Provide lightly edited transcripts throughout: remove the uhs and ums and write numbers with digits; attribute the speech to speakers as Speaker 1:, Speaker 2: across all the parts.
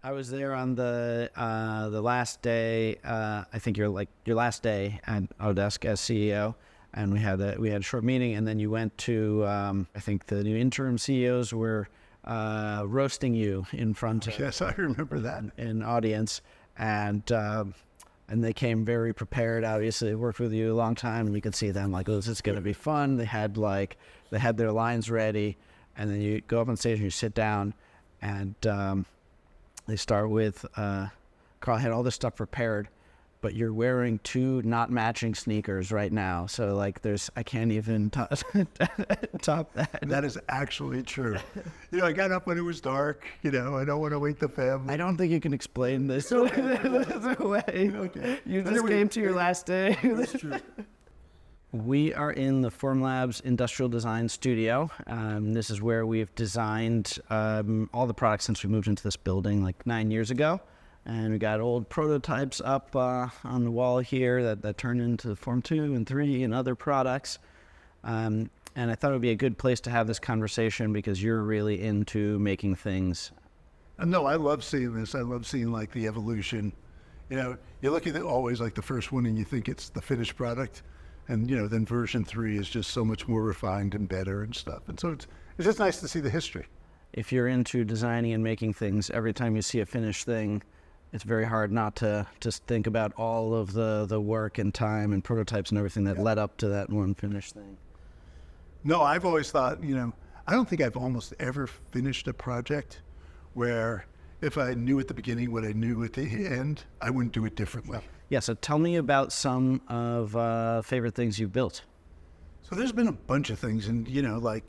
Speaker 1: I was there on the last day. I think your last day at Autodesk as CEO, and we had a short meeting, and then you went to I think the new interim CEOs were roasting you in front of
Speaker 2: Yes, I remember that.
Speaker 1: an audience, and they came very prepared. Obviously, they worked with you a long time, and we could see them like, oh, this is going to be fun. They had their lines ready, and then you go up on stage and you sit down, and they start with Carl had all this stuff prepared, but you're wearing two not matching sneakers right now. So like I can't even top that.
Speaker 2: That is actually true. I got up when it was dark. I don't want to wake the family.
Speaker 1: I don't think you can explain this away.
Speaker 2: Okay.
Speaker 1: You just came to your last day.
Speaker 2: That's true.
Speaker 1: We are in the Formlabs Industrial Design Studio. This is where we've designed all the products since we moved into this building like 9 years ago. And we got old prototypes up on the wall here that turn into Form 2 and 3 and other products. And I thought it would be a good place to have this conversation because you're really into making things.
Speaker 2: No, I love seeing this. I love seeing like the evolution. You look at it always like the first one and you think it's the finished product. And, then version 3 is just so much more refined and better and stuff. And so it's just nice to see the history.
Speaker 1: If you're into designing and making things, every time you see a finished thing, it's very hard not to just think about all of the work and time and prototypes and everything that led up to that one finished thing.
Speaker 2: No, I've always thought, I don't think I've almost ever finished a project where if I knew at the beginning what I knew at the end, I wouldn't do it differently.
Speaker 1: Yeah, so tell me about some of favorite things you've built.
Speaker 2: So there's been a bunch of things, and like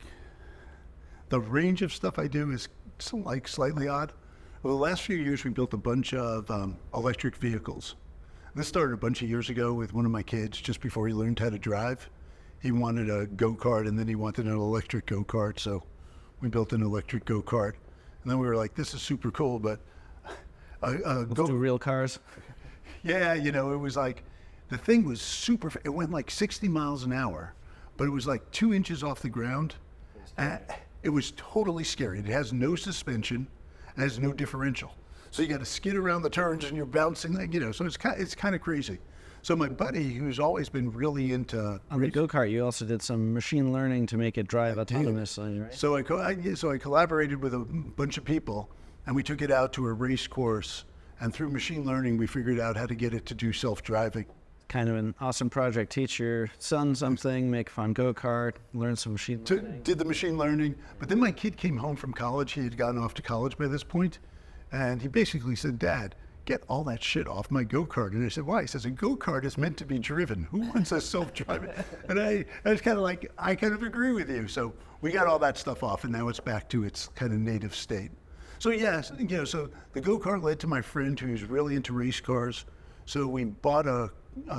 Speaker 2: the range of stuff I do is like slightly odd. Over the last few years, we built a bunch of electric vehicles. This started a bunch of years ago with one of my kids, just before he learned how to drive. He wanted a go-kart, and then he wanted an electric go-kart, so we built an electric go-kart. And then we were like, this is super cool, but
Speaker 1: Let's do real cars.
Speaker 2: Yeah, it was like, the thing was super, it went like 60 miles an hour, but it was like 2 inches off the ground. It was totally scary. It has no suspension, and has no differential. So you got to skid around the turns and you're bouncing, so it's kind of crazy. So my buddy, who's always been really into...
Speaker 1: On the go-kart, you also did some machine learning to make it drive autonomously, right?
Speaker 2: So I collaborated with a bunch of people, and we took it out to a race course. And through machine learning, we figured out how to get it to do self-driving.
Speaker 1: Kind of an awesome project. Teach your son something, make a fun go-kart, learn some machine learning.
Speaker 2: Did the machine learning. But then my kid came home from college. He had gotten off to college by this point. And he basically said, Dad, get all that shit off my go-kart. And I said, why? He says, a go-kart is meant to be driven. Who wants a self-driving? And I was kind of like, I kind of agree with you. So we got all that stuff off, and now it's back to its kind of native state. So yes, so the go-kart led to my friend who's really into race cars. So we bought a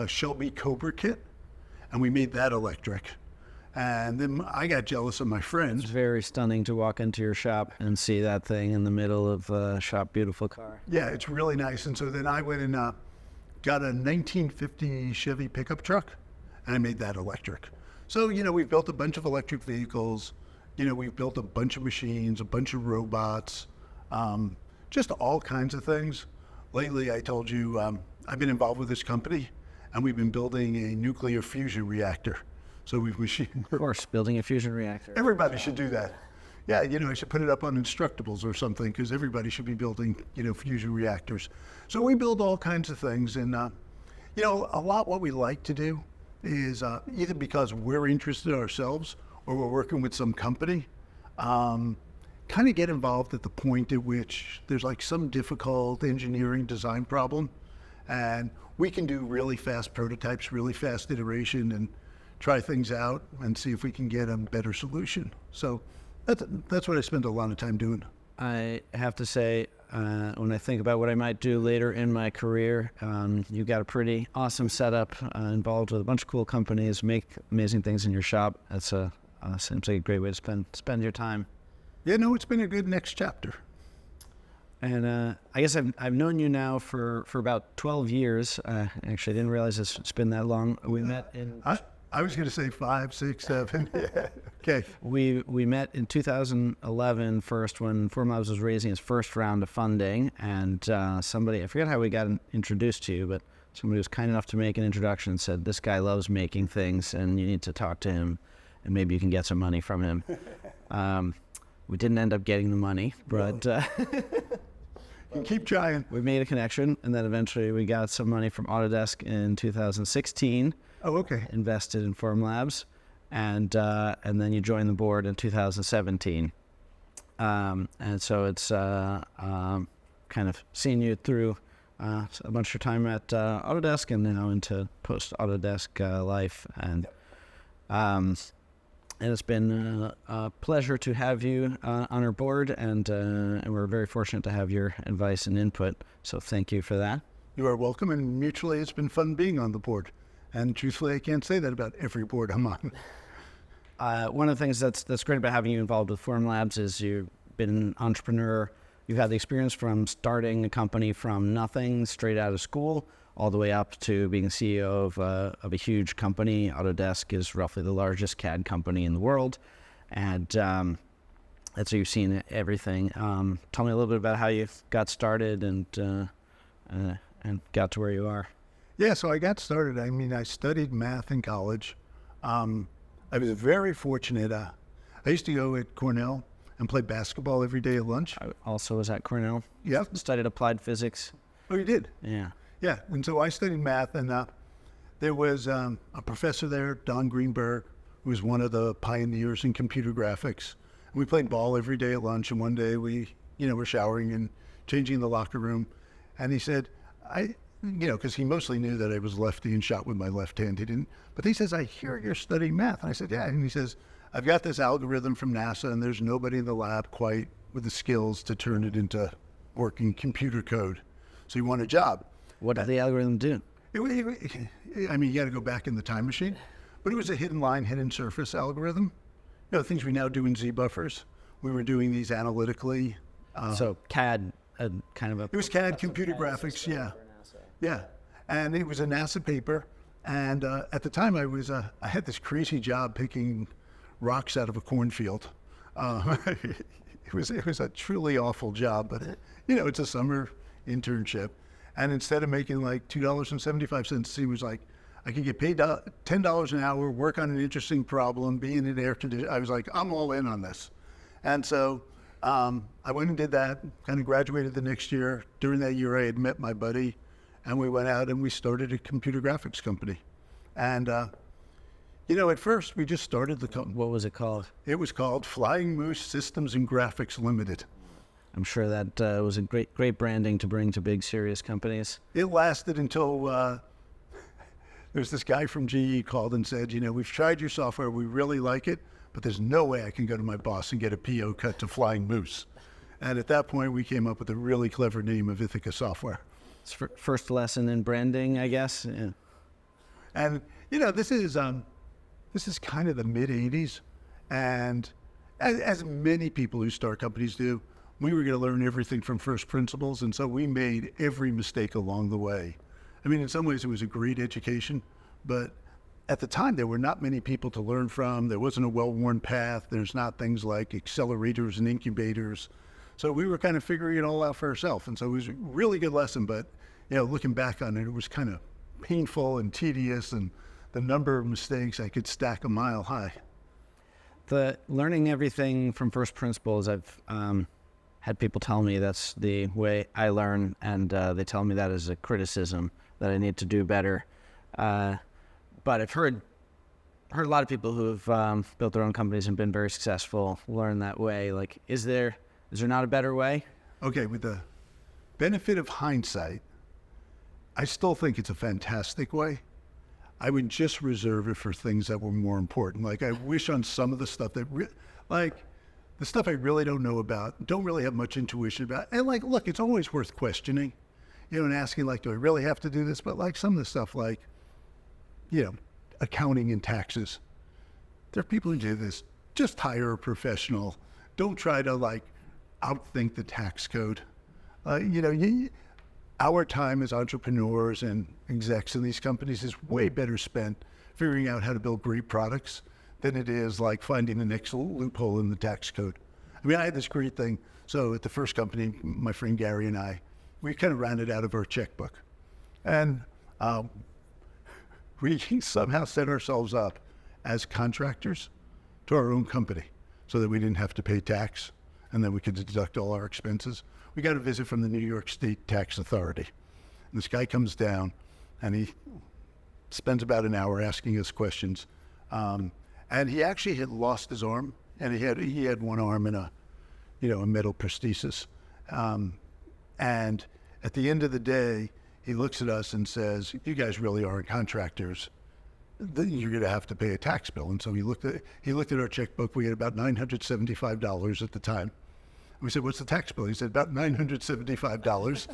Speaker 2: Shelby Cobra kit, and we made that electric. And then I got jealous of my friends.
Speaker 1: It's very stunning to walk into your shop and see that thing in the middle of a shop, beautiful car.
Speaker 2: Yeah, it's really nice. And so then I went and got a 1950 Chevy pickup truck, and I made that electric. So, we've built a bunch of electric vehicles. We've built a bunch of machines, a bunch of robots. Just all kinds of things. Lately, I told you, I've been involved with this company, and we've been building a nuclear fusion reactor. So we've machined.
Speaker 1: Of course, building a fusion reactor.
Speaker 2: Everybody should do that. Yeah, I should put it up on Instructables or something, because everybody should be building, fusion reactors. So we build all kinds of things, and a lot what we like to do is either because we're interested ourselves or we're working with some company. Kind of get involved at the point at which there's like some difficult engineering design problem, and we can do really fast prototypes, really fast iteration, and try things out and see if we can get a better solution. So that's what I spend a lot of time doing.
Speaker 1: I have to say, when I think about what I might do later in my career, you've got a pretty awesome setup, involved with a bunch of cool companies, make amazing things in your shop. That's seems like a great way to spend your time.
Speaker 2: Yeah, no, it's been a good next chapter.
Speaker 1: And I guess I've known you now for about 12 years. Actually, I didn't realize it's been that long. We met in
Speaker 2: I was going to say 5, 6, 7. Yeah. Okay.
Speaker 1: We met in 2011 first when Formlabs was raising its first round of funding, and somebody, I forget how we got introduced to you, but somebody was kind enough to make an introduction and said, this guy loves making things and you need to talk to him and maybe you can get some money from him. We didn't end up getting the money, but
Speaker 2: You keep trying.
Speaker 1: we made a connection, and then eventually we got some money from Autodesk in 2016,
Speaker 2: Oh, okay.
Speaker 1: invested in Formlabs, and then you joined the board in 2017. And so it's kind of seen you through a bunch of your time at Autodesk and now into post-Autodesk life. And it's been a pleasure to have you on our board, and we're very fortunate to have your advice and input. So thank you for that.
Speaker 2: You are welcome, and mutually it's been fun being on the board. And truthfully, I can't say that about every board I'm on.
Speaker 1: One of the things that's great about having you involved with Formlabs is you've been an entrepreneur. You've had the experience from starting a company from nothing, straight out of school, all the way up to being CEO of a huge company. Autodesk is roughly the largest CAD company in the world, and so you've seen everything. Tell me a little bit about how you got started and got to where you are.
Speaker 2: Yeah, so I got started. I mean, I studied math in college. I was very fortunate. I used to go at Cornell and play basketball every day at lunch.
Speaker 1: I also was at Cornell.
Speaker 2: Yep.
Speaker 1: Studied applied physics.
Speaker 2: Oh, you did?
Speaker 1: Yeah.
Speaker 2: Yeah, and so I studied math, and there was a professor there, Don Greenberg, who was one of the pioneers in computer graphics. And we played ball every day at lunch, and one day we, were showering and changing the locker room, and he said, because he mostly knew that I was lefty and shot with my left hand. He didn't, but he says, I hear you're studying math. And I said, yeah. And he says, I've got this algorithm from NASA, and there's nobody in the lab quite with the skills to turn it into working computer code. So you want a job.
Speaker 1: What did the algorithm do?
Speaker 2: I mean, you got to go back in the time machine, but it was a hidden line, hidden surface algorithm. Things we now do in Z buffers. We were doing these analytically.
Speaker 1: So CAD, kind of a...
Speaker 2: It was CAD, computer graphics, yeah. Yeah, and it was a NASA paper, and at the time I had this crazy job picking rocks out of a cornfield. It was a truly awful job, but it's a summer internship, and instead of making like $2.75, he was like, I could get paid $10 an hour, work on an interesting problem, be in an air condition. I was like, I'm all in on this, and so I went and did that. Kind of graduated the next year. During that year, I had met my buddy. And we went out and we started a computer graphics company. And, at first we just started the company.
Speaker 1: What was it called?
Speaker 2: It was called Flying Moose Systems and Graphics Limited.
Speaker 1: I'm sure that was a great branding to bring to big, serious companies.
Speaker 2: It lasted until there was this guy from GE called and said, we've tried your software, we really like it, but there's no way I can go to my boss and get a PO cut to Flying Moose. And at that point, we came up with a really clever name of Ithaca Software.
Speaker 1: It's first lesson in branding, I guess. Yeah.
Speaker 2: And this is kind of the mid '80s, and as many people who start companies do, we were going to learn everything from first principles, and so we made every mistake along the way. I mean, in some ways, it was a great education, but at the time, there were not many people to learn from. There wasn't a well-worn path. There's not things like accelerators and incubators. So we were kind of figuring it all out for ourselves. And so it was a really good lesson, but, looking back on it, it was kind of painful and tedious, and the number of mistakes I could stack a mile high.
Speaker 1: The learning everything from first principles, I've had people tell me that's the way I learn, and they tell me that as a criticism, that I need to do better. But I've heard a lot of people who have built their own companies and been very successful learn that way. Like, is there not a better way?
Speaker 2: Okay, with the benefit of hindsight, I still think it's a fantastic way. I would just reserve it for things that were more important. Like, I wish on some of the stuff that, the stuff I really don't know about, don't really have much intuition about. And look, it's always worth questioning, and asking, do I really have to do this? But some of the stuff accounting and taxes, there are people who do this. Just hire a professional. Don't try to outthink the tax code. Our time as entrepreneurs and execs in these companies is way better spent figuring out how to build great products than it is like finding the next loophole in the tax code. I mean, I had this great thing. So at the first company, my friend Gary and I, we kind of ran it out of our checkbook. And we somehow set ourselves up as contractors to our own company so that we didn't have to pay tax and then we could deduct all our expenses. We got a visit from the New York State Tax Authority. And this guy comes down and he spends about an hour asking us questions. And he actually had lost his arm, and he had one arm in a metal prosthesis. And at the end of the day, he looks at us and says, "You guys really aren't contractors. You're going to have to pay a tax bill." And so he looked at our checkbook. We had about $975 at the time. And we said, "What's the tax bill?" He said, "About $975."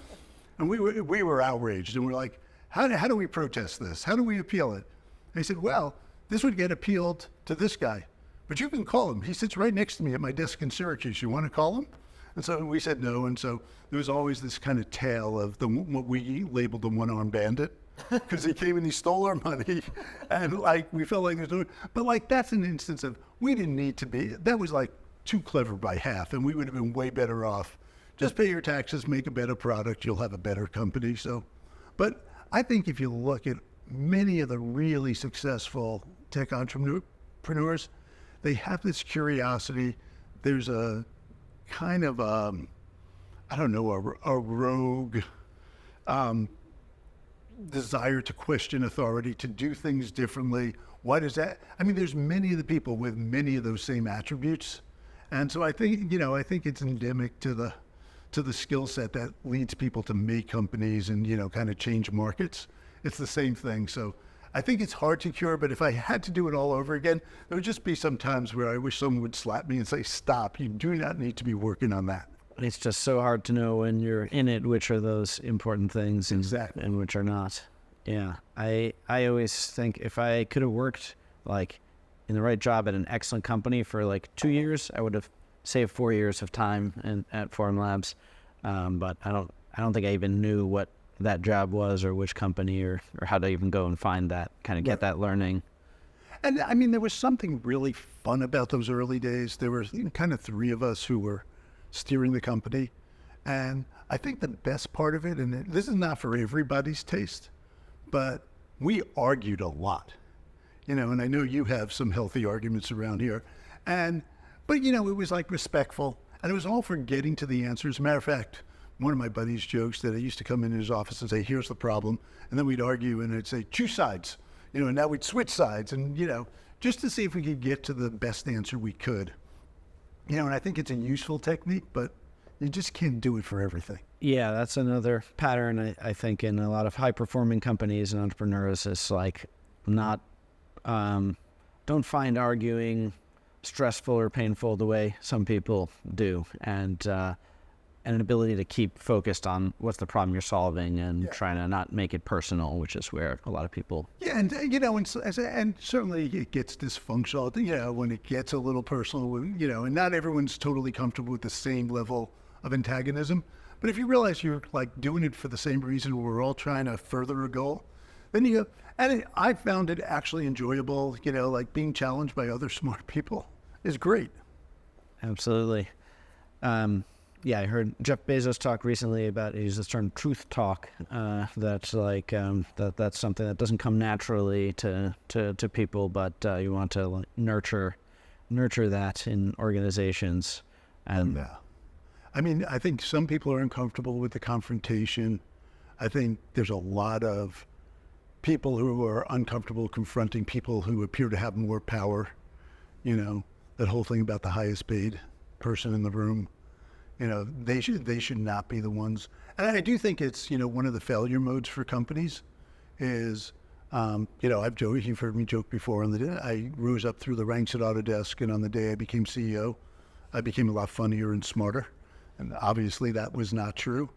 Speaker 2: And we were outraged, and we're like, how do we protest this? How do we appeal it? And he said, "Well, this would get appealed to this guy, but you can call him. He sits right next to me at my desk in Syracuse. You want to call him?" And so we said no. And so there was always this kind of tale of what we labeled the one-armed bandit, because he came and he stole our money, and like we felt like there's no. But like that's an instance of we didn't need to be. That was like too clever by half, and we would have been way better off. Just pay your taxes, make a better product. You'll have a better company. So, but I think if you look at many of the really successful tech entrepreneurs, they have this curiosity. There's a kind of a rogue desire to question authority, to do things differently. Why does that? I mean, there's many of the people with many of those same attributes, and so I think it's endemic to the skill set that leads people to make companies and kind of change markets. It's the same thing. So I think it's hard to cure, but if I had to do it all over again, there would just be some times where I wish someone would slap me and say, "Stop, you do not need to be working on that."
Speaker 1: It's just so hard to know when you're in it, which are those important things
Speaker 2: Exactly.
Speaker 1: and which are not. Yeah. I always think if I could have worked like in the right job at an excellent company for like 2 years, I would have saved 4 years of time at Formlabs. But I don't think I even knew what that job was or which company or how to even go and find that, kind of get that learning.
Speaker 2: And I mean, there was something really fun about those early days. There were kind of three of us who were steering the company. And I think the best part of it, and this is not for everybody's taste, but we argued a lot, and I know you have some healthy arguments around here. But it was like respectful, and it was all for getting to the answers. As a matter of fact, one of my buddies jokes that I used to come in his office and say, "Here's the problem." And then we'd argue and I'd say, "Choose sides," and now we'd switch sides and, just to see if we could get to the best answer we could. And I think it's a useful technique, but you just can't do it for everything.
Speaker 1: Yeah, that's another pattern I think in a lot of high-performing companies and entrepreneurs. Is like not, don't find arguing stressful or painful the way some people do, and an ability to keep focused on what's the problem you're solving and trying to not make it personal, which is where a lot of people.
Speaker 2: Yeah, and and certainly it gets dysfunctional. When it gets a little personal, and not everyone's totally comfortable with the same level of antagonism. But if you realize you're like doing it for the same reason, we're all trying to further a goal, then I found it actually enjoyable. Like being challenged by other smart people is great.
Speaker 1: Absolutely. Yeah, I heard Jeff Bezos talk recently about, he used this term truth talk. That's like that's something that doesn't come naturally to people, but you want to nurture that in organizations. And
Speaker 2: I mean, I think some people are uncomfortable with the confrontation. I think there's a lot of people who are uncomfortable confronting people who appear to have more power. That whole thing about the highest paid person in the room. They should not be the ones. And I do think it's, one of the failure modes for companies is, I've joked, you've heard me joke before, on the day I rose up through the ranks at Autodesk, and on the day I became CEO, I became a lot funnier and smarter. And obviously that was not true.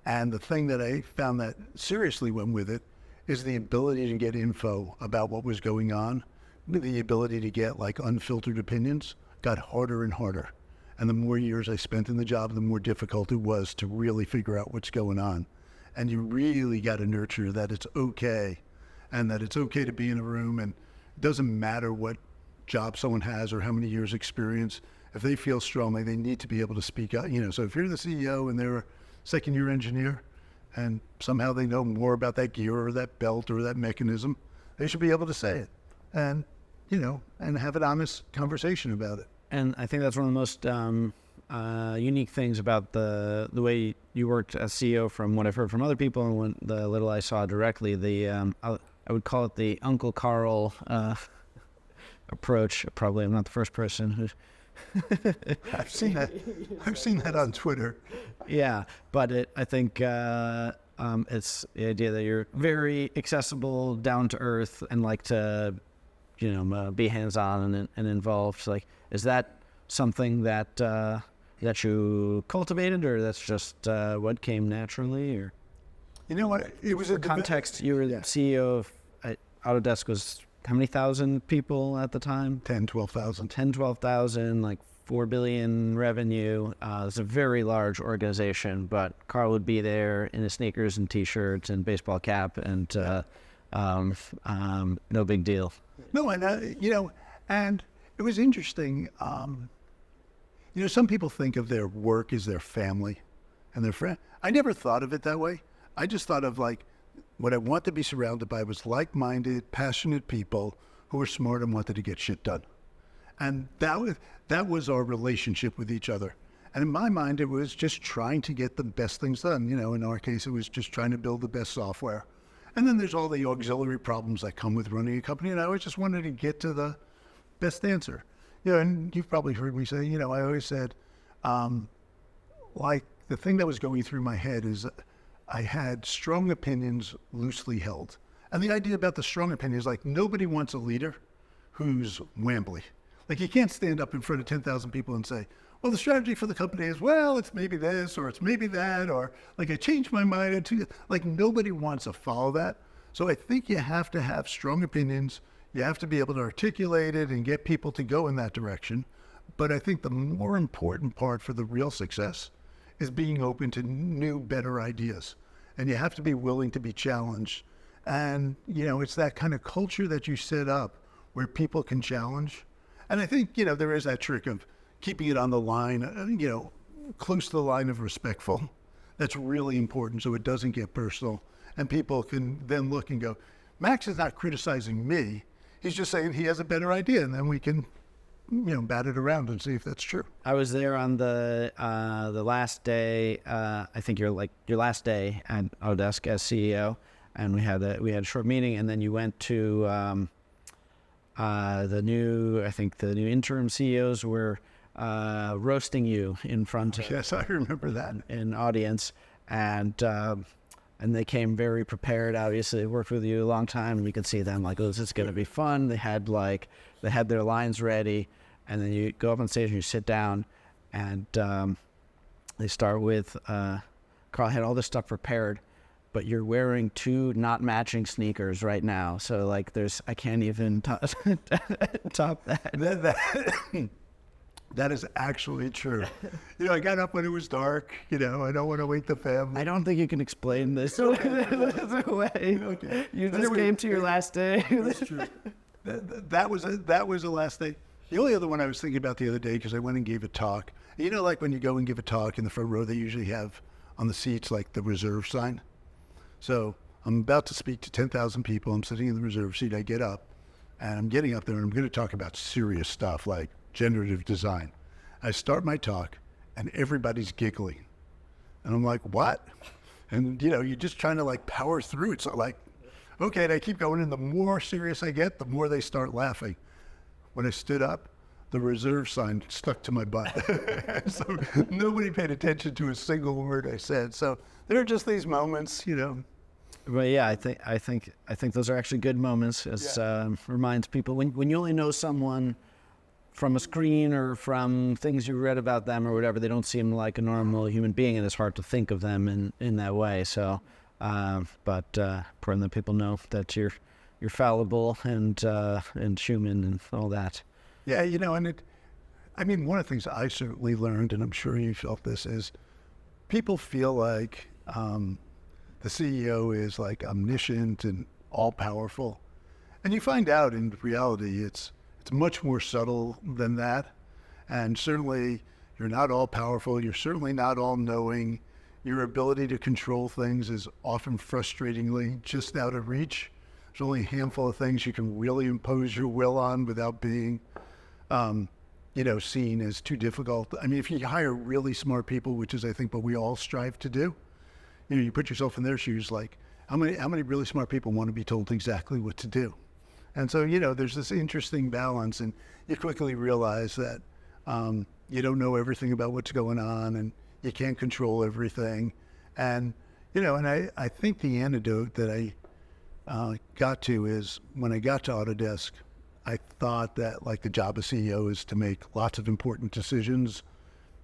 Speaker 2: And the thing that I found that seriously went with it is the ability to get info about what was going on. The ability to get like unfiltered opinions got harder and harder. And the more years I spent in the job, the more difficult it was to really figure out what's going on. And you really got to nurture that it's okay, and that it's okay to be in a room and It doesn't matter what job someone has or how many years experience. If they feel strongly, they need to be able to speak out. So if you're the CEO and they're a second-year engineer and somehow they know more about that gear or that belt or that mechanism, they should be able to say it and, and have an honest conversation about it.
Speaker 1: And I think that's one of the most unique things about the way you worked as CEO, from what I've heard from other people and what the little I saw directly. I would call it the Uncle Carl approach. Probably I'm not the first person who.
Speaker 2: I've seen that. I've seen that on Twitter.
Speaker 1: Yeah, but I think it's the idea that you're very accessible, down to earth, and like to, be hands-on and involved. Like, is that something that that you cultivated, or that's just what came naturally? Or
Speaker 2: you know what? It was a
Speaker 1: context. You were the CEO of Autodesk. Was how many thousand people at the time?
Speaker 2: 10, 12,000,
Speaker 1: like 4 billion revenue. It's a very large organization, but Carl would be there in his sneakers and t-shirts and baseball cap, and no big deal.
Speaker 2: No, and and it was interesting. Some people think of their work as their family and their friend. I never thought of it that way. I just thought of like, what I want to be surrounded by was like-minded, passionate people who were smart and wanted to get shit done. And that was our relationship with each other. And in my mind, it was just trying to get the best things done. In our case, it was just trying to build the best software. And then there's all the auxiliary problems that come with running a company. And I always just wanted to get to the best answer. And you've probably heard me say, I always said, like the thing that was going through my head is I had strong opinions loosely held. And the idea about the strong opinion is like, nobody wants a leader who's wambly. Like, you can't stand up in front of 10,000 people and say, well, the strategy for the company is, well, it's maybe this, or it's maybe that, or like, I changed my mind. Like, nobody wants to follow that. So I think you have to have strong opinions. You have to be able to articulate it and get people to go in that direction. But I think the more important part for the real success is being open to new, better ideas. And you have to be willing to be challenged. And, it's that kind of culture that you set up where people can challenge. And I think, there is that trick of keeping it on the line, close to the line of respectful. That's really important so it doesn't get personal. And people can then look and go, Max is not criticizing me. He's just saying he has a better idea. And then we can, bat it around and see if that's true.
Speaker 1: I was there on the last day. I think your last day at Autodesk as CEO, and we had a short meeting, and then you went to the new interim CEOs were roasting you in front of
Speaker 2: yes, I remember that
Speaker 1: an audience, and they came very prepared. Obviously, they worked with you a long time, and you could see them like, oh, this is going to be fun. They had their lines ready, and then you go up on stage and you sit down, and they start with Carl had all this stuff prepared, but you're wearing 2 not matching sneakers right now. So like, I can't even top that.
Speaker 2: That is actually true. I got up when it was dark. I don't want to wake the family.
Speaker 1: I don't think you can explain this away.
Speaker 2: Okay.
Speaker 1: You just came to your last day.
Speaker 2: That's true. That was the last day. The only other one I was thinking about the other day, because I went and gave a talk. Like when you go and give a talk in the front row, they usually have on the seats like the reserve sign. So I'm about to speak to 10,000 people. I'm sitting in the reserve seat. I get up, and I'm getting up there, and I'm going to talk about serious stuff like generative design. I start my talk, and everybody's giggling. And I'm like, what? And, you're just trying to, like, power through. It's like, okay, and I keep going, and the more serious I get, the more they start laughing. When I stood up, the reserve sign stuck to my butt. So nobody paid attention to a single word I said. So there are just these moments,
Speaker 1: But yeah, I think those are actually good moments. Reminds people when you only know someone from a screen or from things you read about them or whatever, they don't seem like a normal human being, and it's hard to think of them in that way. So, but important that people know that you're fallible and human and all that.
Speaker 2: Yeah, and one of the things I certainly learned, and I'm sure you felt this, is people feel like the CEO is like omniscient and all powerful. And you find out in reality, it's much more subtle than that. And certainly you're not all powerful. You're certainly not all knowing. Your ability to control things is often frustratingly just out of reach. There's only a handful of things you can really impose your will on without being, seen as too difficult. I mean, if you hire really smart people, which is I think what we all strive to do, you put yourself in their shoes, like how many really smart people want to be told exactly what to do? And so, there's this interesting balance, and you quickly realize that you don't know everything about what's going on, and you can't control everything. And, and I think the antidote that I got to is when I got to Autodesk, I thought that like the job of CEO is to make lots of important decisions,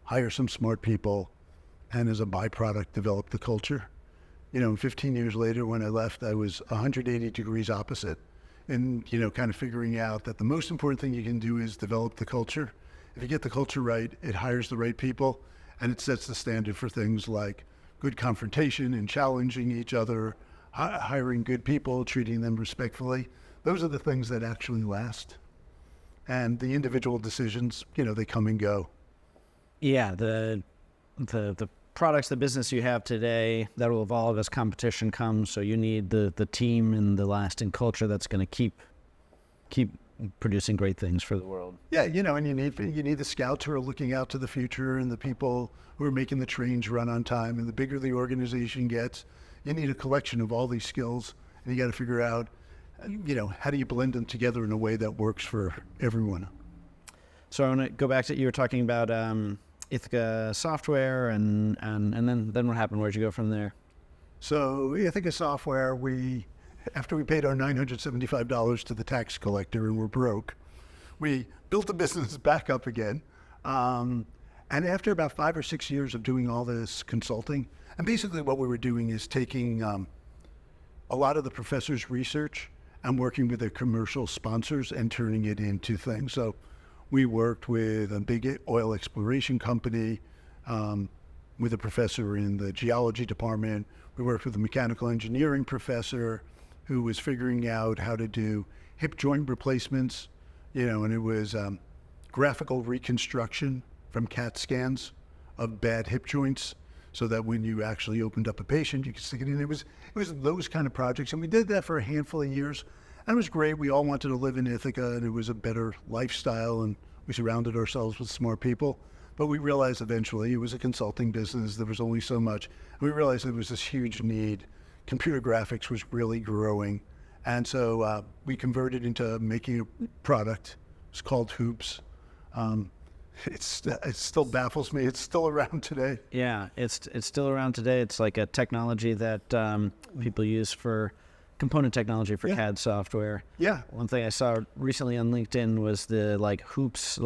Speaker 2: hire some smart people, and as a byproduct, develop the culture. 15 years later when I left, I was 180 degrees opposite. And, kind of figuring out that the most important thing you can do is develop the culture. If you get the culture right, it hires the right people, and it sets the standard for things like good confrontation and challenging each other, hiring good people, treating them respectfully. Those are the things that actually last. And the individual decisions, they come and go.
Speaker 1: Yeah, the products, the business you have today, that will evolve as competition comes. So you need the team and the lasting culture that's going to keep producing great things for the world.
Speaker 2: Yeah, and you need the scouts who are looking out to the future and the people who are making the trains run on time. And the bigger the organization gets, you need a collection of all these skills, and you got to figure out, how do you blend them together in a way that works for everyone?
Speaker 1: So I want to go back to, you were talking about Ithaca Software, and then what happened? Where'd you go from there?
Speaker 2: So Ithaca Software, after we paid our $975 to the tax collector and we're broke, we built the business back up again. And after about 5 or 6 years of doing all this consulting, and basically what we were doing is taking a lot of the professor's research and working with the commercial sponsors and turning it into things. So we worked with a big oil exploration company, with a professor in the geology department. We worked with a mechanical engineering professor who was figuring out how to do hip joint replacements, and it was graphical reconstruction from CAT scans of bad hip joints, so that when you actually opened up a patient, you could stick it in. It was those kind of projects, and we did that for a handful of years, and it was great. We all wanted to live in Ithaca, and it was a better lifestyle, and we surrounded ourselves with smart people. But we realized eventually it was a consulting business. There was only so much. We realized there was this huge need. Computer graphics was really growing, and so we converted into making a product. It's called Hoops. It still baffles me. It's still around today.
Speaker 1: Yeah, it's still around today. It's like a technology that people use for component technology for CAD software.
Speaker 2: Yeah.
Speaker 1: One thing I saw recently on LinkedIn was the Hoops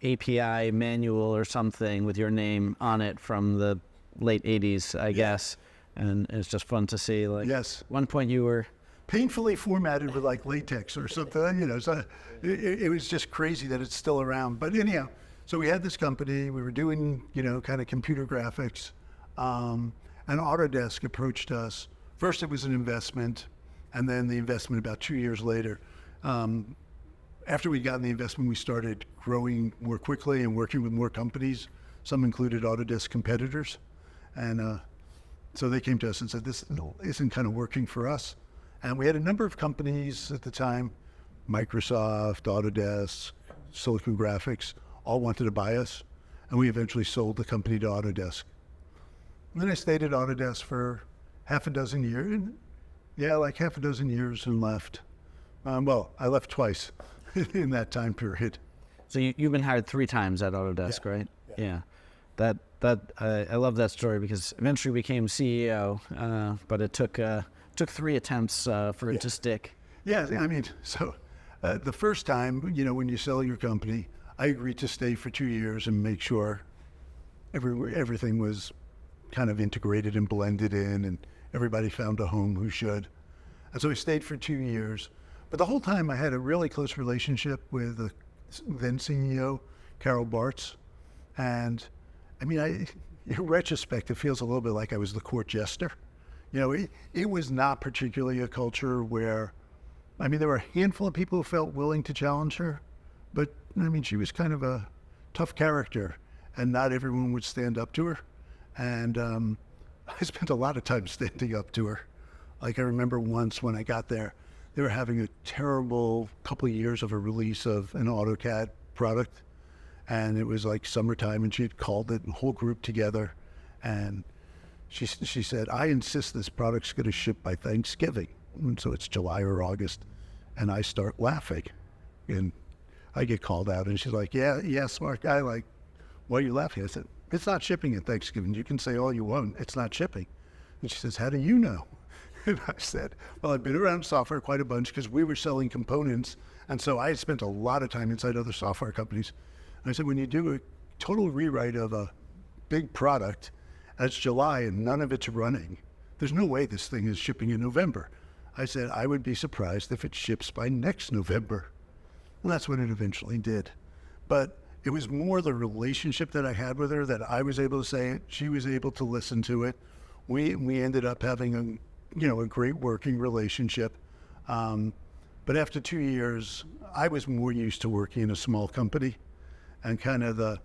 Speaker 1: API manual or something with your name on it from the late 80s, I guess. And it's just fun to see.
Speaker 2: Yes.
Speaker 1: One point you were
Speaker 2: painfully formatted with latex or something. So it was just crazy that it's still around. But anyhow. So we had this company, we were doing, kind of computer graphics, and Autodesk approached us. First it was an investment, and then the investment about 2 years later. After we'd gotten the investment, we started growing more quickly and working with more companies. Some included Autodesk competitors. And so they came to us and said, this isn't kind of working for us. And we had a number of companies at the time, Microsoft, Autodesk, Silicon Graphics, all wanted to buy us, and we eventually sold the company to Autodesk. And then I stayed at Autodesk for half a dozen years. Half a dozen years and left. I left twice in that time period.
Speaker 1: So you've been hired 3 times at Autodesk, right? Yeah. I love that story because eventually we became CEO, but it took 3 attempts for it to stick.
Speaker 2: Yeah, I mean, so the first time, when you sell your company, I agreed to stay for 2 years and make sure everything was kind of integrated and blended in, and everybody found a home who should. And so I stayed for 2 years. But the whole time I had a really close relationship with the then CEO, Carol Bartz. And I mean, in retrospect, it feels a little bit like I was the Court Jester. It was not particularly a culture where I mean, there were a handful of people who felt willing to challenge her, but I mean, she was kind of a tough character, and not everyone would stand up to her. And I spent a lot of time standing up to her. Like I remember once when I got there, they were having a terrible couple of years of a release of an AutoCAD product. And it was like summertime, and she had called it, a whole group together. And she said, I insist this product's going to ship by Thanksgiving. And so it's July or August. And I start laughing. And I get called out, and she's like, yeah, smart guy. Like, why are you laughing? I said, it's not shipping at Thanksgiving. You can say all you want. It's not shipping. And she says, how do you know? And I said, well, I've been around software quite a bunch because we were selling components. And so I had spent a lot of time inside other software companies. And I said, when you do a total rewrite of a big product, and it's July and none of it's running, there's no way this thing is shipping in November. I said, I would be surprised if it ships by next November. And that's what it eventually did. But it was more the relationship that I had with her that I was able to say it. She was able to listen to it. We ended up having a great working relationship. But after 2 years, I was more used to working in a small company, and kind of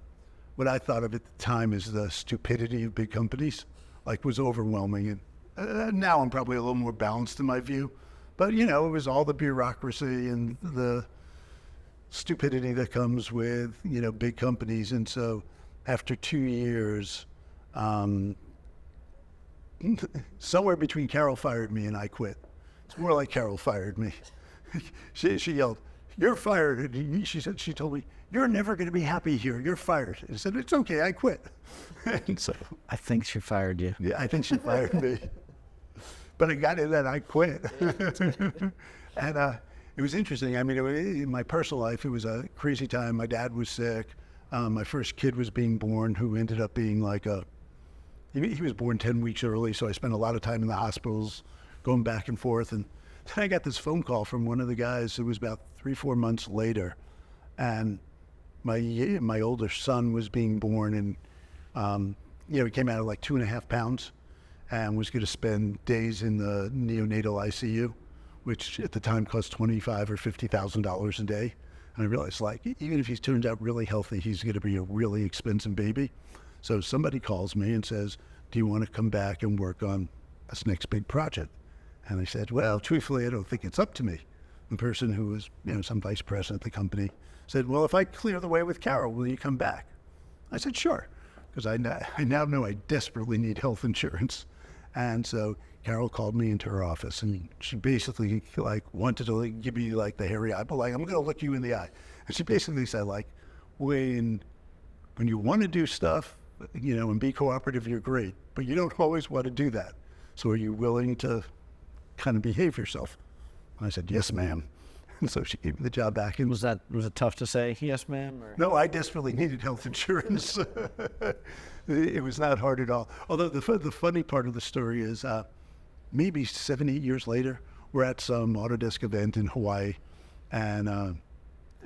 Speaker 2: what I thought of at the time as the stupidity of big companies, like, was overwhelming. And now I'm probably a little more balanced in my view. But, it was all the bureaucracy and the stupidity that comes with, big companies. And so after 2 years, somewhere between Carol fired me and I quit. It's more like Carol fired me. She yelled, "You're fired." And she told me, "You're never going to be happy here. You're fired." And I said, "It's okay, I quit." And so
Speaker 1: I think she fired you.
Speaker 2: yeah, I think she fired me. But I got it that I quit. And it was interesting. I mean, in my personal life, it was a crazy time. My dad was sick. My first kid was being born, who ended up being like he was born 10 weeks early, so I spent a lot of time in the hospitals going back and forth. And then I got this phone call from one of the guys. It was about 3-4 months later, and my older son was being born, and he came out of like 2.5 pounds, and was going to spend days in the neonatal ICU, which at the time cost $25,000 or $50,000 a day. And I realized, like, even if he turns out really healthy, he's going to be a really expensive baby. So somebody calls me and says, "Do you want to come back and work on this next big project?" And I said, "Well, truthfully, I don't think it's up to me." The person who was, some vice president at the company said, "Well, if I clear the way with Carol, will you come back?" I said, "Sure," because I now know I desperately need health insurance. And so Carol called me into her office, and she basically wanted to give me the hairy eye, but I'm going to look you in the eye. And she basically said, when you want to do stuff, and be cooperative, you're great, but you don't always want to do that. So are you willing to kind of behave yourself? And I said, "Yes, ma'am." And so she gave me the job back. And
Speaker 1: was it tough to say yes, ma'am? Or?
Speaker 2: No, I desperately needed health insurance. It was not hard at all. Although the funny part of the story is maybe 7-8 years later, we're at some Autodesk event in Hawaii, and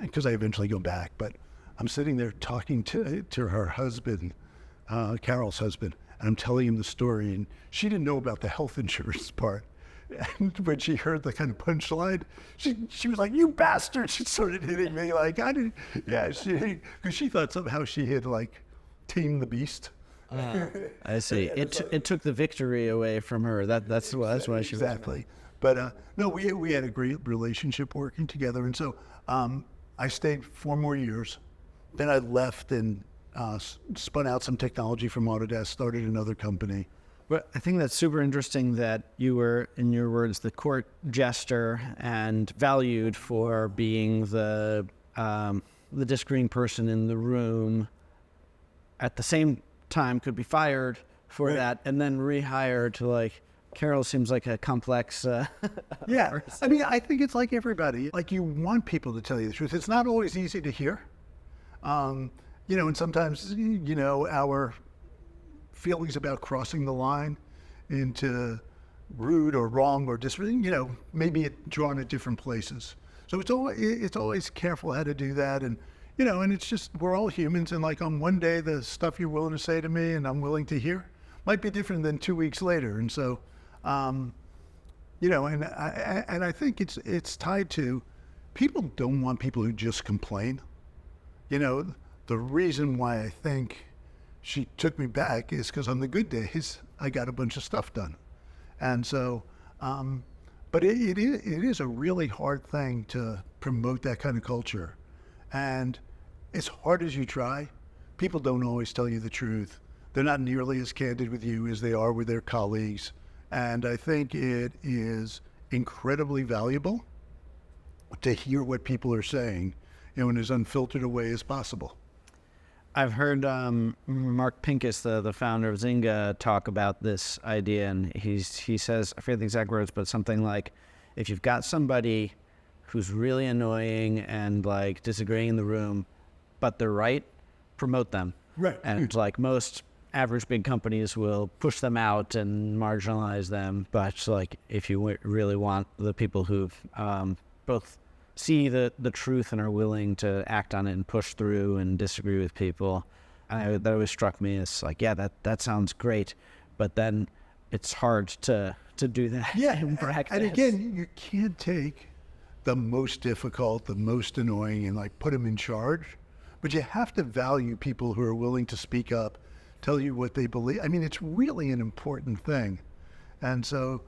Speaker 2: because I eventually go back, but I'm sitting there talking to her husband, Carol's husband, and I'm telling him the story, and she didn't know about the health insurance part. And when she heard the kind of punchline, she was like, "You bastard!" She started hitting me because she thought somehow she had tamed the beast.
Speaker 1: I see. It took the victory away from her. That's why she
Speaker 2: exactly. But no, we had a great relationship working together, and so I stayed 4 more years. Then I left and spun out some technology from Autodesk, started another company.
Speaker 1: But I think that's super interesting that you were, in your words, the court jester and valued for being the disagreeing person in the room. At the same time, could be fired for
Speaker 2: right.
Speaker 1: that, and then rehired to Carol seems like a complex.
Speaker 2: Yeah,
Speaker 1: person.
Speaker 2: I mean, I think it's like everybody. You want people to tell you the truth. It's not always easy to hear. And sometimes our feelings about crossing the line into rude or wrong or maybe drawn at different places. So it's always careful how to do that, and and it's just, we're all humans, and on one day the stuff you're willing to say to me and I'm willing to hear might be different than 2 weeks later, and so And I think it's tied to people don't want people who just complain. The reason why I think she took me back is because on the good days I got a bunch of stuff done, and so. But it is a really hard thing to promote that kind of culture, and as hard as you try, people don't always tell you the truth. They're not nearly as candid with you as they are with their colleagues. And I think it is incredibly valuable to hear what people are saying, in as unfiltered a way as possible.
Speaker 1: I've heard Mark Pincus, the founder of Zynga, talk about this idea, and he says, I forget the exact words, but something like, if you've got somebody who's really annoying and like disagreeing in the room, but they're right, promote them.
Speaker 2: Right.
Speaker 1: And like most average big companies will push them out and marginalize them, but like if you really want the people who both see the truth and are willing to act on it and push through and disagree with people, that always struck me as like, yeah, that sounds great, but then it's hard to do that in practice.
Speaker 2: And again, you can't take the most difficult, the most annoying, and like put them in charge, but you have to value people who are willing to speak up, tell you what they believe. I mean, it's really an important thing. And so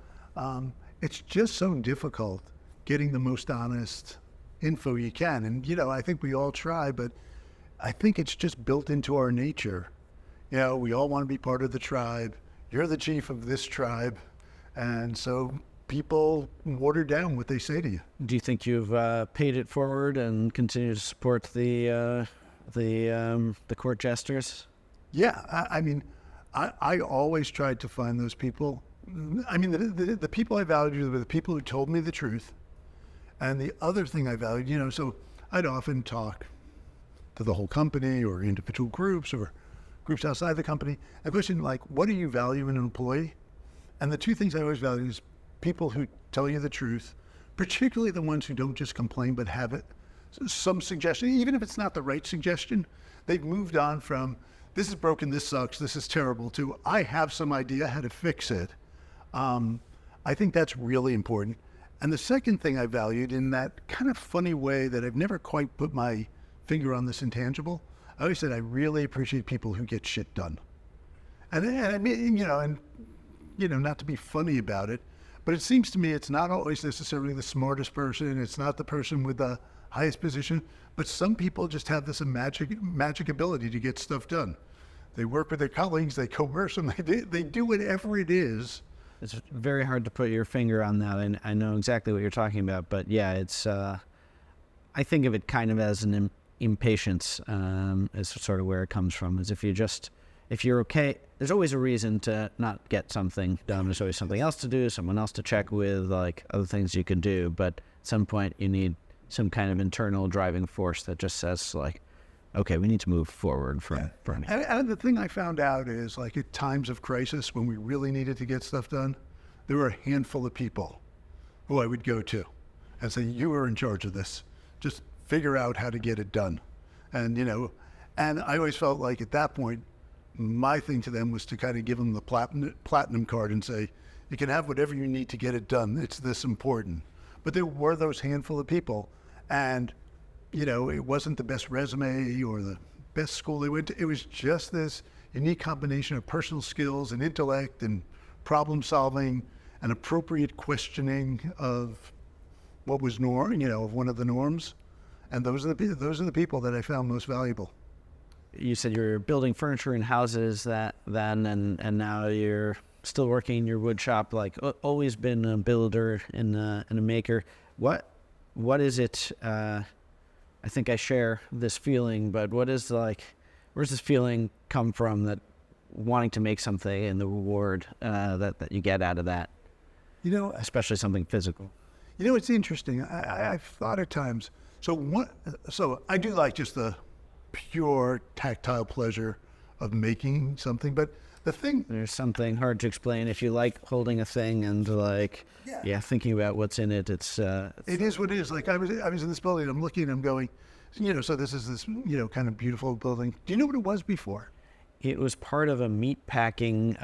Speaker 2: it's just so difficult getting the most honest info you can. And, I think we all try, but I think it's just built into our nature. We all want to be part of the tribe. You're the chief of this tribe. And so people water down what they say to you.
Speaker 1: Do you think you've paid it forward and continue to support the Court Jesters?
Speaker 2: Yeah, I always tried to find those people. I mean, the people I valued were the people who told me the truth. And the other thing I valued, so I'd often talk to the whole company or individual groups or groups outside the company. I question, like, what do you value in an employee? And the two things I always value is people who tell you the truth, particularly the ones who don't just complain but have some suggestion, even if it's not the right suggestion. They've moved on from, this is broken, this sucks, this is terrible, to I have some idea how to fix it. I think that's really important. And the second thing I valued in that kind of funny way that I've never quite put my finger on this intangible, I always said I really appreciate people who get shit done. And I mean, not to be funny about it, but it seems to me it's not always necessarily the smartest person, it's not the person with the highest position, but some people just have this magic ability to get stuff done. They work with their colleagues, they coerce them, they do whatever it is.
Speaker 1: It's very hard to put your finger on that, and I know exactly what you're talking about, but yeah, it's, I think of it kind of as an impatience, is sort of where it comes from, is if you're okay, there's always a reason to not get something done. There's always something else to do, someone else to check with, like other things you can do, but at some point you need some kind of internal driving force that just says like, okay, we need to move forward from
Speaker 2: and the thing I found out is, like, at times of crisis when we really needed to get stuff done, there were a handful of people who I would go to and say, you are in charge of this. Just figure out how to get it done. And, and I always felt like at that point, my thing to them was to kind of give them the platinum card and say, you can have whatever you need to get it done. It's this important. But there were those handful of people, and it wasn't the best resume or the best school they went to. It was just this unique combination of personal skills and intellect and problem solving and appropriate questioning of what was of one of the norms. And those are the people that I found most valuable.
Speaker 1: You said you're building furniture in houses then, and now you're still working in your wood shop. Like, always been a builder and a maker. What is it? I think I share this feeling, but where's this feeling come from, that wanting to make something and the reward that you get out of that? Especially something physical.
Speaker 2: It's interesting. I've thought at times. So I do like just the pure tactile pleasure of making something, but there's
Speaker 1: something hard to explain. If you like holding a thing and thinking about what's in it, it
Speaker 2: is what it is. Like I was in this building, I'm looking, I'm going, so this is this, kind of beautiful building. Do you know what it was before?
Speaker 1: it was part of a meat packing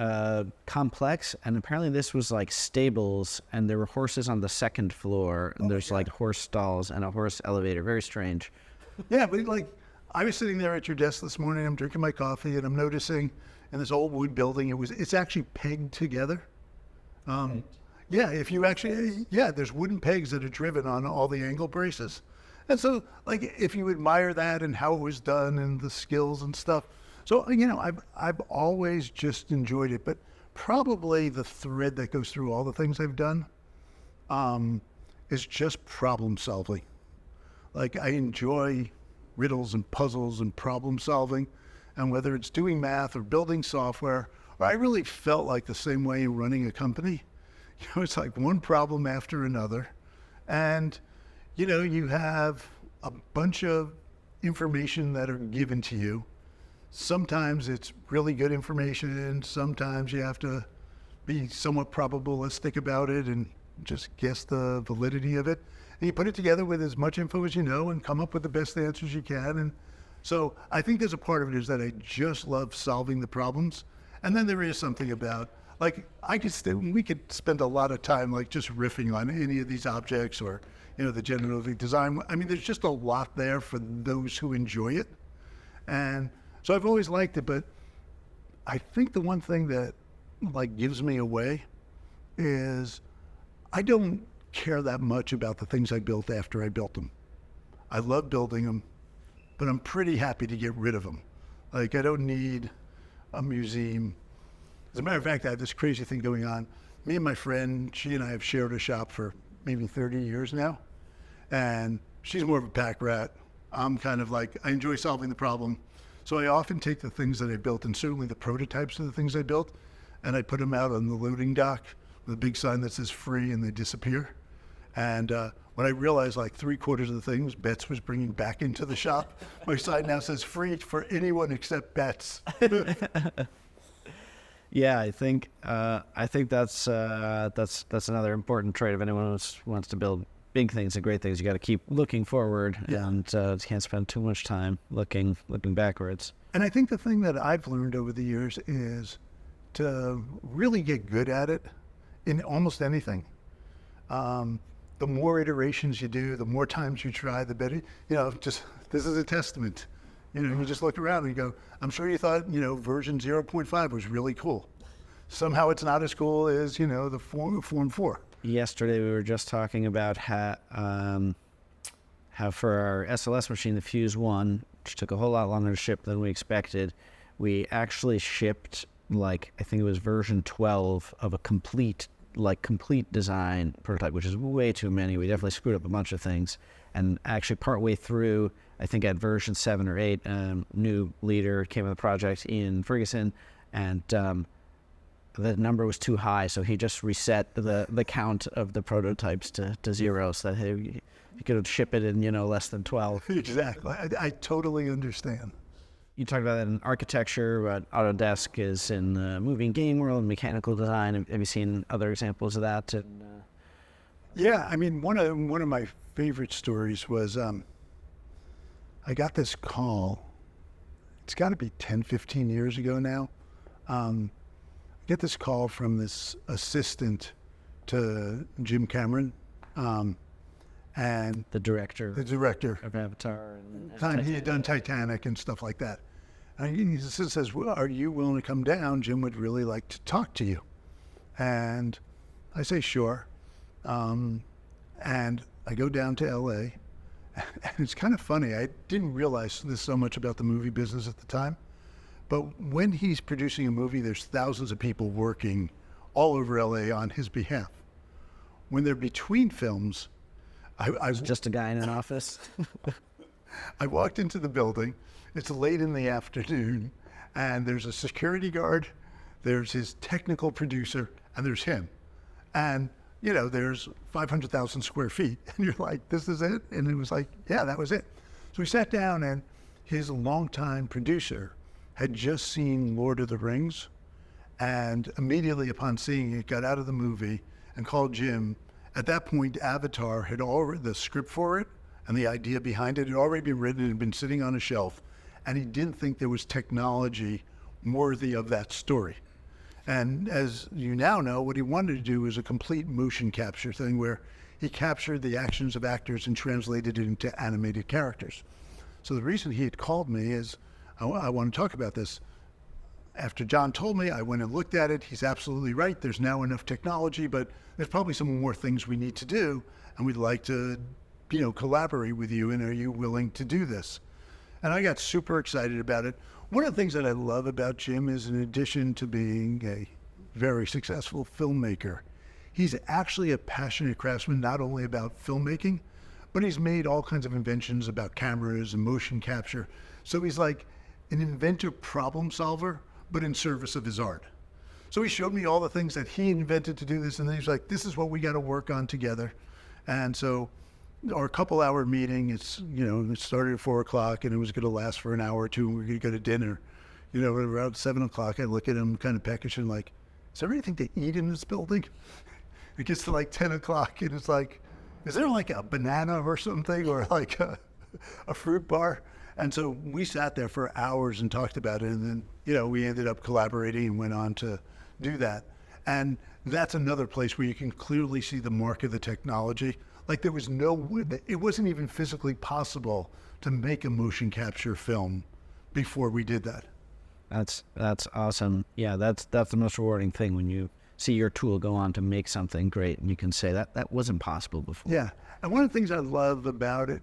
Speaker 1: complex, and apparently this was like stables, and there were horses on the second floor, and there's like horse stalls and a horse elevator. Very strange.
Speaker 2: Yeah, but like, I was sitting there at your desk this morning, I'm drinking my coffee, and I'm noticing in this old wood building, it's actually pegged together. Yeah, if you actually, there's wooden pegs that are driven on all the angle braces. And so, like, if you admire that and how it was done and the skills and stuff. So, I've always just enjoyed it, but probably the thread that goes through all the things I've done is just problem solving. Like, I enjoy riddles and puzzles and problem solving, and whether it's doing math or building software, or I really felt like the same way in running a company. It's like one problem after another, and you have a bunch of information that are given to you. Sometimes it's really good information, sometimes you have to be somewhat probabilistic about it and just guess the validity of it. And you put it together with as much info as you know and come up with the best answers you can. And so I think there's a part of it is that I just love solving the problems. And then there is something about, like, we could spend a lot of time like just riffing on any of these objects or, the generative design. I mean, there's just a lot there for those who enjoy it. And so I've always liked it, but I think the one thing that like gives me away is I don't care that much about the things I built after I built them. I love building them, but I'm pretty happy to get rid of them. Like, I don't need a museum. As a matter of fact, I have this crazy thing going on. Me and my friend, she and I have shared a shop for maybe 30 years now. And she's more of a pack rat. I'm kind of like, I enjoy solving the problem. So I often take the things that I built, and certainly the prototypes of the things I built, and I put them out on the loading dock with a big sign that says free, and they disappear. And when I realized like 3/4 of the things Betts was bringing back into the shop, my sign now says free for anyone except Betts.
Speaker 1: Yeah, I think that's another important trait of anyone who wants to build big things and great things. You got to keep looking forward, and can't spend too much time looking backwards.
Speaker 2: And I think the thing that I've learned over the years is to really get good at it in almost anything. The more iterations you do, the more times you try, the better. Just this is a testament. You just look around and you go, I'm sure you thought, version 0.5 was really cool. Somehow it's not as cool as, the Form 4.
Speaker 1: Yesterday we were just talking about how for our SLS machine, the Fuse 1, which took a whole lot longer to ship than we expected, we actually shipped, like, I think it was version 12 of a complete design prototype, which is way too many. We definitely screwed up a bunch of things. And actually partway through, I think at version 7 or 8, new leader came in the project, Ian Ferguson, and the number was too high, so he just reset the count of the prototypes to 0, so that he could ship it in less than 12.
Speaker 2: Exactly. I totally understand.
Speaker 1: You talked about that in architecture, but Autodesk is in the movie and game world, mechanical design. Have you seen other examples of that?
Speaker 2: Yeah, I mean, one of my favorite stories was I got this call. It's got to be 10, 15 years ago now. I get this call from this assistant to Jim Cameron, and
Speaker 1: the director
Speaker 2: of
Speaker 1: Avatar.
Speaker 2: He had done Titanic and stuff like that. And he says, well, are you willing to come down? Jim would really like to talk to you. And I say, sure. And I go down to LA. And it's kind of funny. I didn't realize this so much about the movie business at the time. But when he's producing a movie, there's thousands of people working all over LA on his behalf. When they're between films, I was
Speaker 1: just a guy in an office.
Speaker 2: I walked into the building. It's late in the afternoon, and there's a security guard, there's his technical producer, and there's him. And, there's 500,000 square feet. And you're like, this is it? And it was like, yeah, that was it. So we sat down, and his longtime producer had just seen Lord of the Rings, and immediately upon seeing it, got out of the movie and called Jim. At that point, Avatar had already, the script for it and the idea behind it had already been written and been sitting on a shelf. And he didn't think there was technology worthy of that story. And as you now know, what he wanted to do was a complete motion capture thing where he captured the actions of actors and translated it into animated characters. So the reason he had called me is, I want to talk about this. After John told me, I went and looked at it. He's absolutely right. There's now enough technology, but there's probably some more things we need to do, and we'd like to, collaborate with you, and are you willing to do this? And I got super excited about it. One of the things that I love about Jim is, in addition to being a very successful filmmaker, he's actually a passionate craftsman, not only about filmmaking, but he's made all kinds of inventions about cameras and motion capture. So he's like an inventor problem solver, but in service of his art. So he showed me all the things that he invented to do this, and then he's like, this is what we got to work on together. And so our couple-hour meeting, it started at 4 o'clock, and it was going to last for an hour or two, and we were going to go to dinner. Around 7 o'clock, I look at him kind of peckish and like, is there anything to eat in this building? It gets to like 10 o'clock, and it's like, is there like a banana or something, or like a fruit bar? And so we sat there for hours and talked about it, and then, we ended up collaborating and went on to do that. And that's another place where you can clearly see the mark of the technology. Like it wasn't even physically possible to make a motion capture film before we did that.
Speaker 1: That's awesome. Yeah, that's the most rewarding thing, when you see your tool go on to make something great, and you can say that wasn't possible before.
Speaker 2: Yeah, and one of the things I love about it,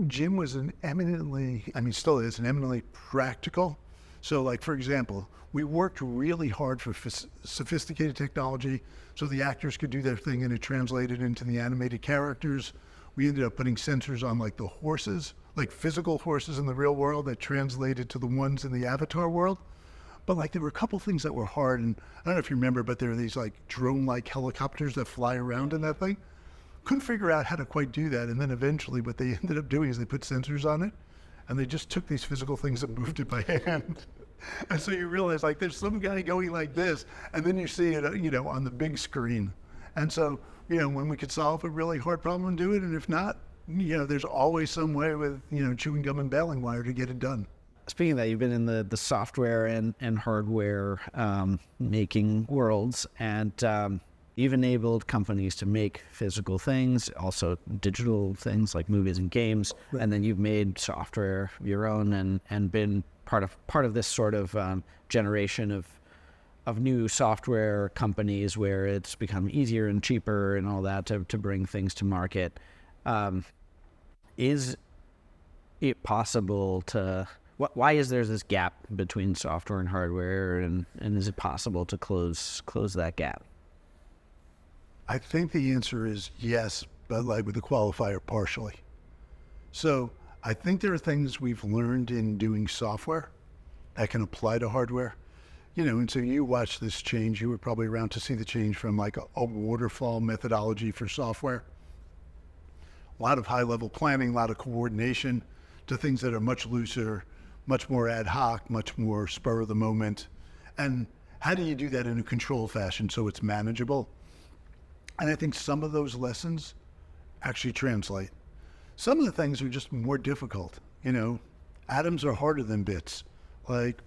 Speaker 2: Jim was still is an eminently practical. So like, for example, we worked really hard for sophisticated technology so the actors could do their thing and it translated into the animated characters. We ended up putting sensors on like the horses, like physical horses in the real world that translated to the ones in the avatar world. But like there were a couple things that were hard, and I don't know if you remember, but there are these like drone-like helicopters that fly around in that thing. Couldn't figure out how to quite do that, and then eventually what they ended up doing is they put sensors on it, and they just took these physical things and moved it by hand. And so you realize like there's some guy going like this, and then you see it, on the big screen. And so, when we could solve a really hard problem and do it, and if not, there's always some way with, chewing gum and baling wire to get it done.
Speaker 1: Speaking of that, you've been in the software and hardware making worlds, and you've enabled companies to make physical things, also digital things like movies and games, right. And then you've made software of your own and been part of this sort of generation of new software companies where it's become easier and cheaper and all that to bring things to market. Is it possible to... Why is there this gap between software and hardware, and is it possible to close that gap?
Speaker 2: I think the answer is yes, but like with the qualifier partially. So I think there are things we've learned in doing software that can apply to hardware. And so you watch this change, you were probably around to see the change from like a waterfall methodology for software. A lot of high-level planning, a lot of coordination, to things that are much looser, much more ad hoc, much more spur of the moment. And how do you do that in a controlled fashion so it's manageable? And I think some of those lessons actually translate. Some of the things are just more difficult. Atoms are harder than bits. Like,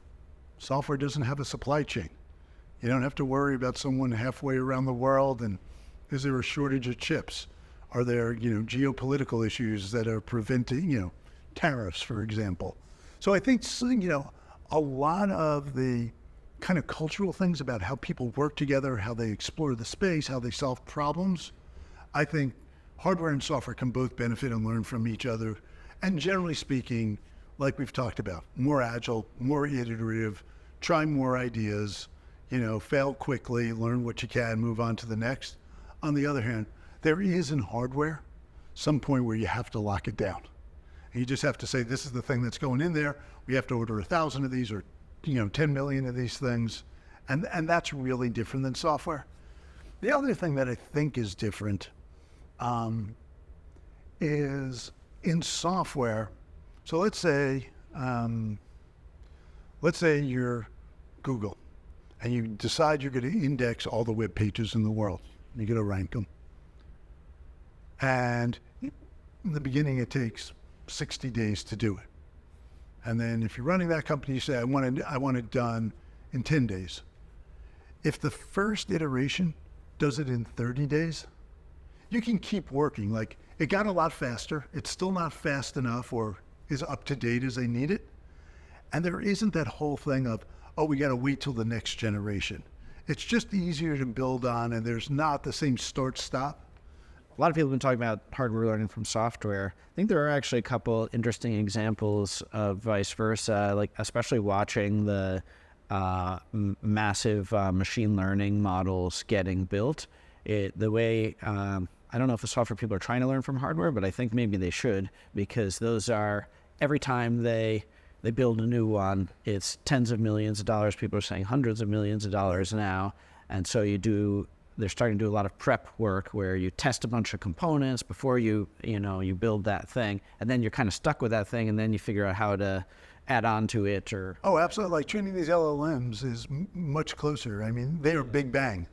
Speaker 2: software doesn't have a supply chain. You don't have to worry about someone halfway around the world, and is there a shortage of chips? Are there, geopolitical issues that are preventing, tariffs, for example? So I think, a lot of the kind of cultural things about how people work together, how they explore the space, how they solve problems, I think hardware and software can both benefit and learn from each other. And generally speaking, like we've talked about, more agile, more iterative, try more ideas, fail quickly, learn what you can, move on to the next. On the other hand, there is in hardware some point where you have to lock it down. And you just have to say, this is the thing that's going in there. We have to order 1,000 of these or 10 million of these things. And that's really different than software. The other thing that I think is different is in software. So let's say you're Google and you decide you're going to index all the web pages in the world. You're going to rank them. And in the beginning, it takes 60 days to do it. And then if you're running that company, you say, I want it done in 10 days. If the first iteration does it in 30 days, you can keep working. Like, it got a lot faster. It's still not fast enough or as up to date as they need it. And there isn't that whole thing of, oh, we got to wait till the next generation. It's just easier to build on, and there's not the same start-stop.
Speaker 1: A lot of people have been talking about hardware learning from software. I think there are actually a couple interesting examples of vice versa, like especially watching the massive machine learning models getting built. The way, I don't know if the software people are trying to learn from hardware, but I think maybe they should, because those are, every time they build a new one, it's tens of millions of dollars. People are saying hundreds of millions of dollars now. And so they're starting to do a lot of prep work where you test a bunch of components before you build that thing. And then you're kind of stuck with that thing, and then you figure out how to add on to it. Or
Speaker 2: Oh, absolutely. Like training these LLMs is much closer. I mean, they are big bang.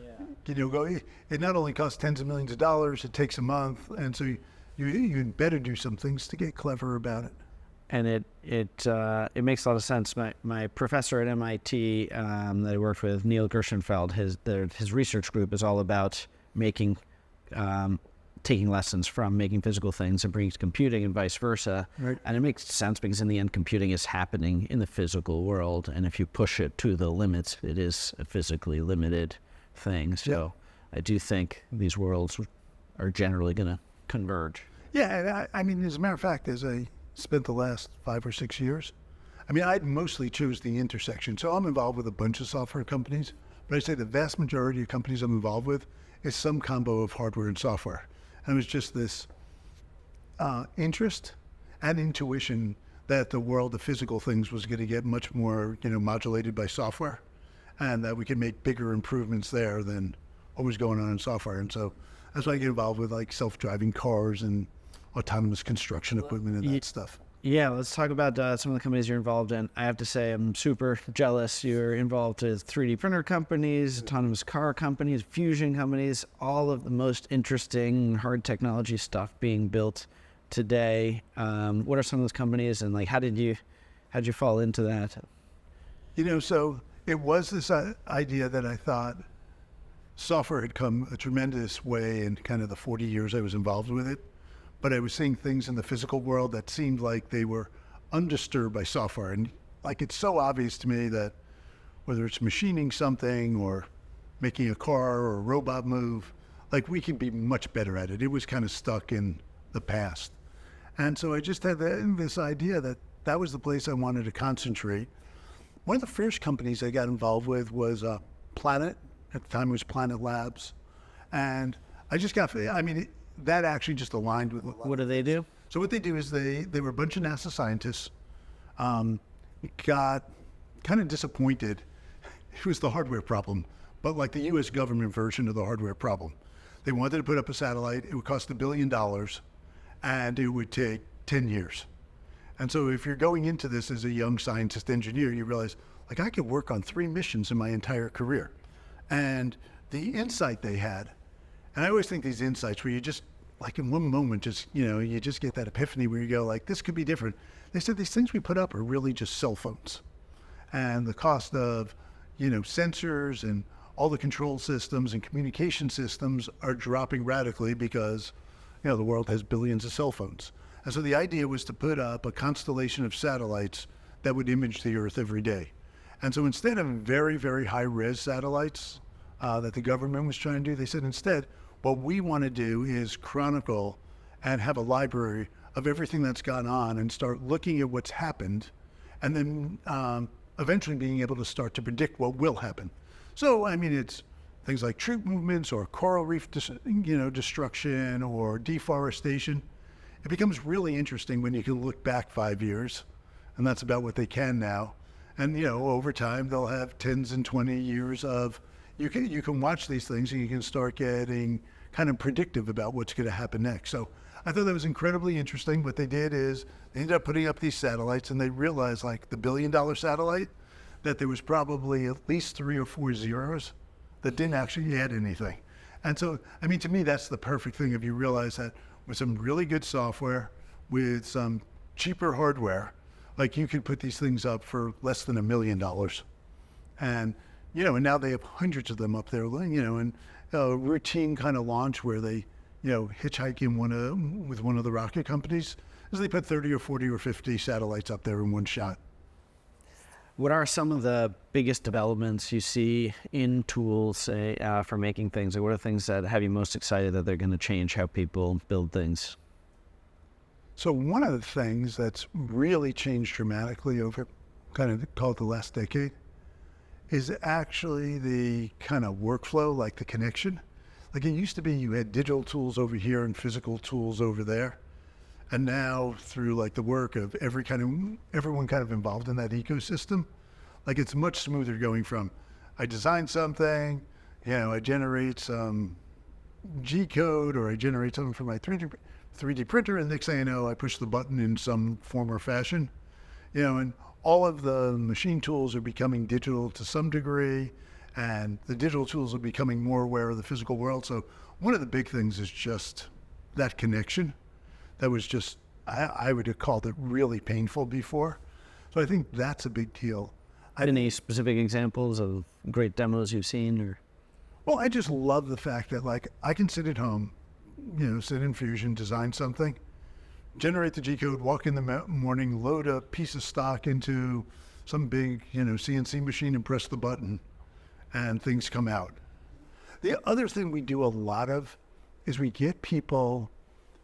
Speaker 2: Yeah. It not only costs tens of millions of dollars, it takes a month. And so you better do some things to get clever about it.
Speaker 1: And it makes a lot of sense. My professor at MIT that I worked with, Neil Gershenfeld, his research group is all about taking lessons from making physical things and bringing to computing and vice versa. Right. And it makes sense because in the end, computing is happening in the physical world. And if you push it to the limits, it is a physically limited thing. So I do think these worlds are generally going to converge.
Speaker 2: Yeah, I mean, as a matter of fact, as I spent the last 5 or 6 years, I mean, I mostly chose the intersection. So I'm involved with a bunch of software companies, but I'd say the vast majority of companies I'm involved with is some combo of hardware and software. And it was just this interest and intuition that the world of physical things was going to get much more, modulated by software, and that we could make bigger improvements there than what was going on in software. And so that's why I get involved with like self-driving cars and autonomous construction equipment and that stuff.
Speaker 1: Yeah, let's talk about some of the companies you're involved in. I have to say I'm super jealous. You're involved with 3D printer companies, autonomous car companies, fusion companies, all of the most interesting hard technology stuff being built today. What are some of those companies, and like how'd you fall into that?
Speaker 2: So it was this idea that I thought software had come a tremendous way in kind of the 40 years I was involved with it. But I was seeing things in the physical world that seemed like they were undisturbed by software. And like, it's so obvious to me that whether it's machining something or making a car or a robot move, like we can be much better at it. It was kind of stuck in the past. And so I just had this idea that was the place I wanted to concentrate. One of the first companies I got involved with was Planet. At the time it was Planet Labs. And I just that actually just aligned with
Speaker 1: what do they do?
Speaker 2: So what they do is they were a bunch of NASA scientists, got kind of disappointed. It was the hardware problem, but like the U.S. government version of the hardware problem. They wanted to put up a satellite. It would cost $1 billion, and it would take 10 years. And so if you're going into this as a young scientist engineer, you realize, like, I could work on 3 missions in my entire career. And the insight they had, and I always think these insights where you just, like in one moment, you just get that epiphany where you go like, this could be different. They said these things we put up are really just cell phones. And the cost of, sensors and all the control systems and communication systems are dropping radically because, the world has billions of cell phones. And so the idea was to put up a constellation of satellites that would image the Earth every day. And so instead of very, very high-res satellites that the government was trying to do, they said instead, what we want to do is chronicle and have a library of everything that's gone on and start looking at what's happened, and then eventually being able to start to predict what will happen. So, I mean, it's things like troop movements or coral reef destruction or deforestation. It becomes really interesting when you can look back 5 years, and that's about what they can now. And, over time, they'll have 10s and 20 years of, you can watch these things and you can start getting kind of predictive about what's going to happen next. So I thought that was incredibly interesting. What they did is they ended up putting up these satellites, and they realized, like the $1 billion satellite, that there was probably at least 3 or 4 zeros that didn't actually add anything. And so, I mean, to me, that's the perfect thing. If you realize that with some really good software, with some cheaper hardware, Like you could put these things up for less than $1 million. And, and now they have hundreds of them up there, and a routine kind of launch where they, hitchhike with one of the rocket companies is they put 30 or 40 or 50 satellites up there in one shot.
Speaker 1: What are some of the biggest developments you see in tools, say, for making things? Like what are things that have you most excited that they're going to change how people build things?
Speaker 2: So one of the things that's really changed dramatically over kind of call it the last decade is actually the kind of workflow, like the connection. Like it used to be you had digital tools over here and physical tools over there. And now through like the work of everyone kind of involved in that ecosystem, like it's much smoother going from I design something, I generate some G code or I generate something from my 3D printer, and next thing I know, I push the button in some form or fashion, and all of the machine tools are becoming digital to some degree, and the digital tools are becoming more aware of the physical world. So one of the big things is just that connection. That was just, I would have called it really painful before. So I think that's a big deal.
Speaker 1: Any specific examples of great demos you've seen? Or?
Speaker 2: Well, I just love the fact that like I can sit at home, sit in Fusion, design something, generate the G code, walk in the morning, load a piece of stock into some big, CNC machine and press the button and things come out. The other thing we do a lot of is we get people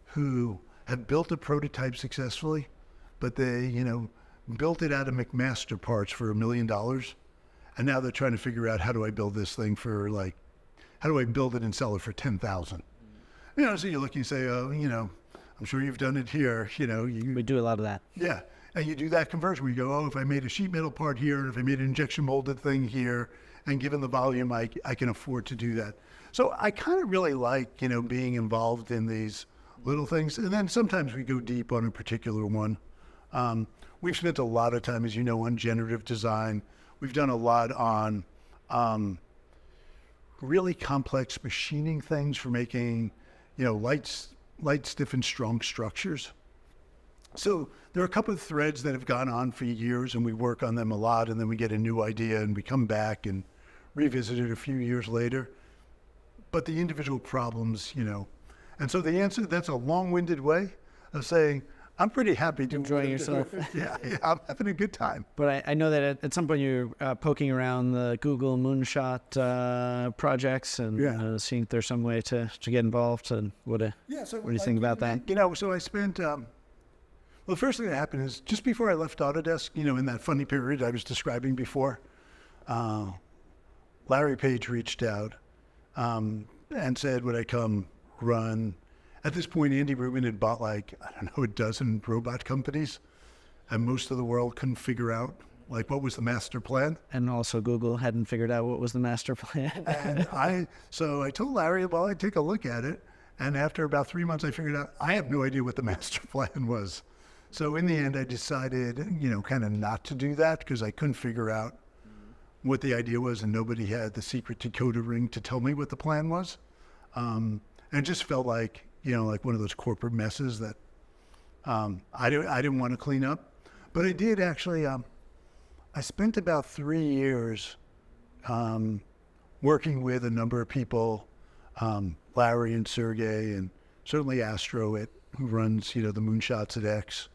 Speaker 2: who have built a prototype successfully, but they, built it out of McMaster parts for $1 million. And now they're trying to figure out, how do I build this thing for how do I build it and sell it for 10,000? So you look and you say, I'm sure you've done it here.
Speaker 1: We do a lot of that.
Speaker 2: Yeah. And you do that conversion where you go, if I made a sheet metal part here, and if I made an injection molded thing here, and given the volume, I can afford to do that. So I kind of really like, being involved in these little things. And then sometimes we go deep on a particular one. We've spent a lot of time, as you know, on generative design. We've done a lot on really complex machining things for making, light, stiff, and strong structures. So there are a couple of threads that have gone on for years, and we work on them a lot, and then we get a new idea, and we come back and revisit it a few years later. But the individual problems, and so the answer, that's a long-winded way of saying, I'm pretty happy doing
Speaker 1: enjoying yourself.
Speaker 2: Yeah, I'm having a good time.
Speaker 1: But I know that at some point you're poking around the Google moonshot projects and seeing if there's some way to get involved. And what do you think about that?
Speaker 2: So I spent, well, the first thing that happened is just before I left Autodesk, in that funny period I was describing before, Larry Page reached out and said, would I come run? At this point, Andy Rubin had bought a dozen robot companies, and most of the world couldn't figure out what was the master plan.
Speaker 1: And also Google hadn't figured out what was the master plan.
Speaker 2: And so I told Larry, well, I'd take a look at it. And after about 3 months, I figured out I have no idea what the master plan was. So in the end, I decided, kind of not to do that because I couldn't figure out what the idea was, and nobody had the secret decoder ring to tell me what the plan was. And it just felt like one of those corporate messes that I didn't want to clean up. But I did actually, I spent about 3 years working with a number of people, Larry and Sergey, and certainly Astro, who runs, the moonshots at X,